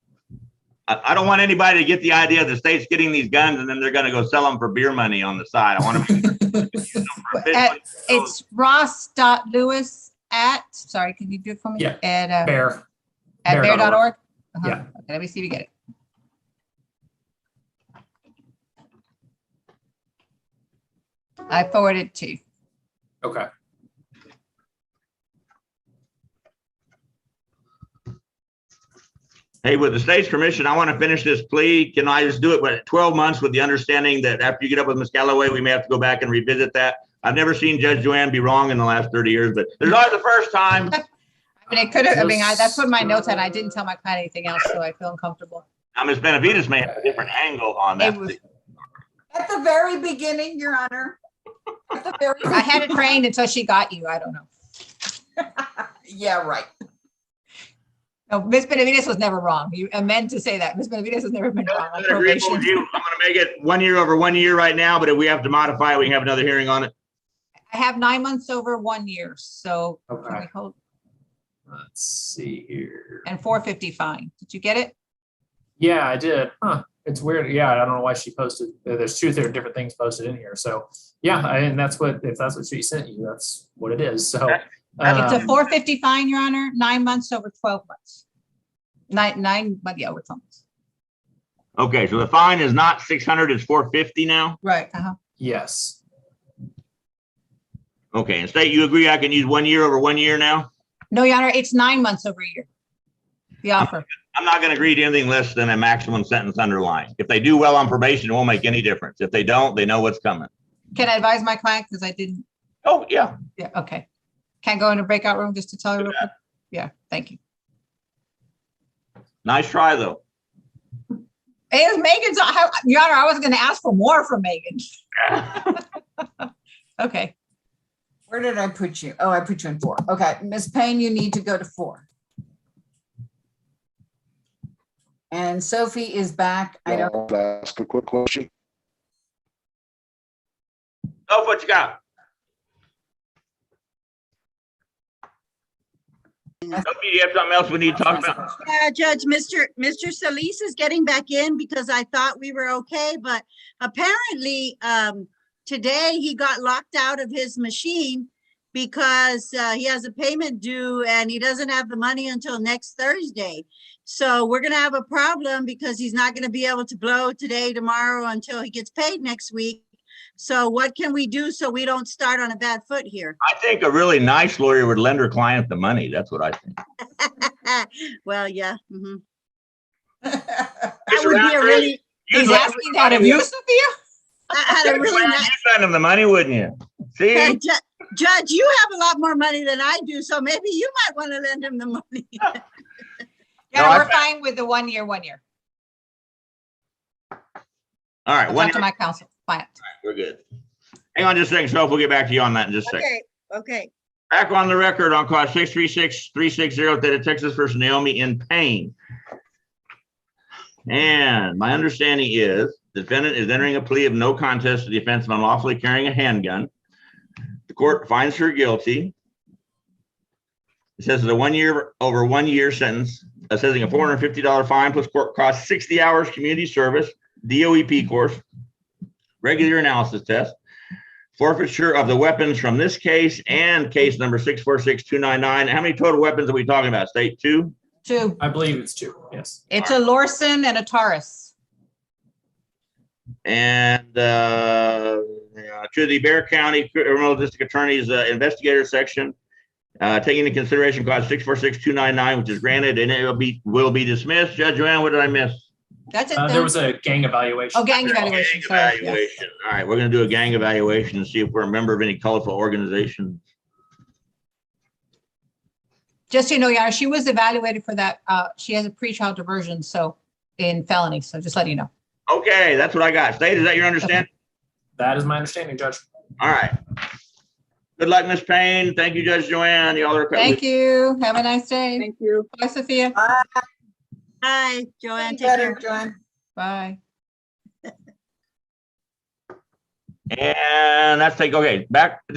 I don't want anybody to get the idea the state's getting these guns and then they're going to go sell them for beer money on the side. I want to It's Ross.Lewis sorry, can you do it for me? Yeah. At Bear. At bear.org? Yeah. Okay, let me see if we get it. I forwarded it to you. Okay. Hey, with the state's permission, I want to finish this plea. Can I just do it with 12 months with the understanding that after you get up with Ms. Galloway, we may have to go back and revisit that? I've never seen Judge Joanne be wrong in the last 30 years, but there's always the first time. I mean, it could have, that's what my notes had. I didn't tell my client anything else, so I feel uncomfortable. Now, Ms. Benavides may have a different angle on that. At the very beginning, Your Honor. At the very I had it trained until she got you. I don't know. Yeah, right. No, Ms. Benavides was never wrong. I meant to say that. Ms. Benavides has never been wrong on I'm agreeable probation. with you. I'm going to make it 1 year over 1 year right now, but if we have to modify it, we can have another hearing on it. I have 9 months over 1 year, so can Okay. we hold, Let's see here. and 450 fine. Did you get it? Yeah, I did. Huh. It's weird. Yeah, I don't know why she posted. There's two different things posted in here. So yeah, and that's what, if that's what she sent you, that's what it is. So It's a 450 fine, Your Honor, 9 months over 12 months. But yeah, over 12 months. Okay, so the fine is not 600, it's 450 now? Right. Yes. Okay, and state, you agree I can use 1 year over 1 year now? No, Your Honor, it's 9 months over a year. The offer. I'm not going to agree to anything less than a maximum sentence underlying. If they do well on probation, it won't make any difference. If they don't, they know what's coming. Can I advise my client? Because I didn't. Oh, yeah. Yeah, okay. Can't go in a breakout room just to tell you real quick? Yeah, thank you. Nice try, though. It was Megan's, Your Honor, I wasn't going to ask for more from Megan. Okay. Where did I put you? Oh, I put you in 4. Okay, Ms. Payne, you need to go to 4. And Sophie is back. I don't. Ask a quick question. Oh, what you got? Sophie, you have something else we need to talk about? Yeah, Judge, Mr. Solis is getting back in because I thought we were okay, but apparently today he got locked out of his machine because he has a payment due and he doesn't have the money until next Thursday. So we're gonna have a problem because he's not gonna be able to blow today, tomorrow until he gets paid next week. So what can we do so we don't start on a bad foot here? I think a really nice lawyer would lend her client the money. That's what I think. Well, yeah. Mhm. That would be a really. He's asking that of you, Sophia? I had a really nice. You'd lend him the money, wouldn't you? See? Judge, you have a lot more money than I do, so maybe you might want to lend him the money. Yeah, we're fine with the 1 year, 1 year. All right. I'll talk to my counsel. Fine. We're good. Hang on just a second, Soph. We'll get back to you on that in just a second. Okay. Back on the record on call 636-360, State of Texas versus Naomi in Payne. And my understanding is the defendant is entering a plea of no contest to the offense of unlawfully carrying a handgun. The court finds her guilty. It says it's a 1 year over 1 year sentence, assessing a $450 fine plus court costs 60 hours community service, DOEP course, regular analysis test, forfeiture of the weapons from this case and case number 646-299. How many total weapons are we talking about, State? 2? 2. I believe it's 2. Yes. It's a Lorson and a Taurus. And to the Bexar County Criminal District Attorney's investigator section, Taking into consideration clause 646299, which is granted, and it will be dismissed. Judge Joanne, what did I miss? That's it There then. was a gang evaluation. Oh, gang evaluation, sorry, yes. Evaluation. All right, we're gonna do a gang evaluation and see if we're a member of any colorful organization. Just so you know, Your Honor, she was evaluated for that. She has a pretrial diversion, so in felony, so just letting you know. Okay, that's what I got. State, is that your understanding? That is my understanding, Judge. All right. Good luck, Ms. Payne. Thank you, Judge Joanne. Y'all are. Thank you. Have a nice day. Thank you. Bye, Sophia. Hi, Joanne, take Better, care. Joanne. Bye. And that's okay, back.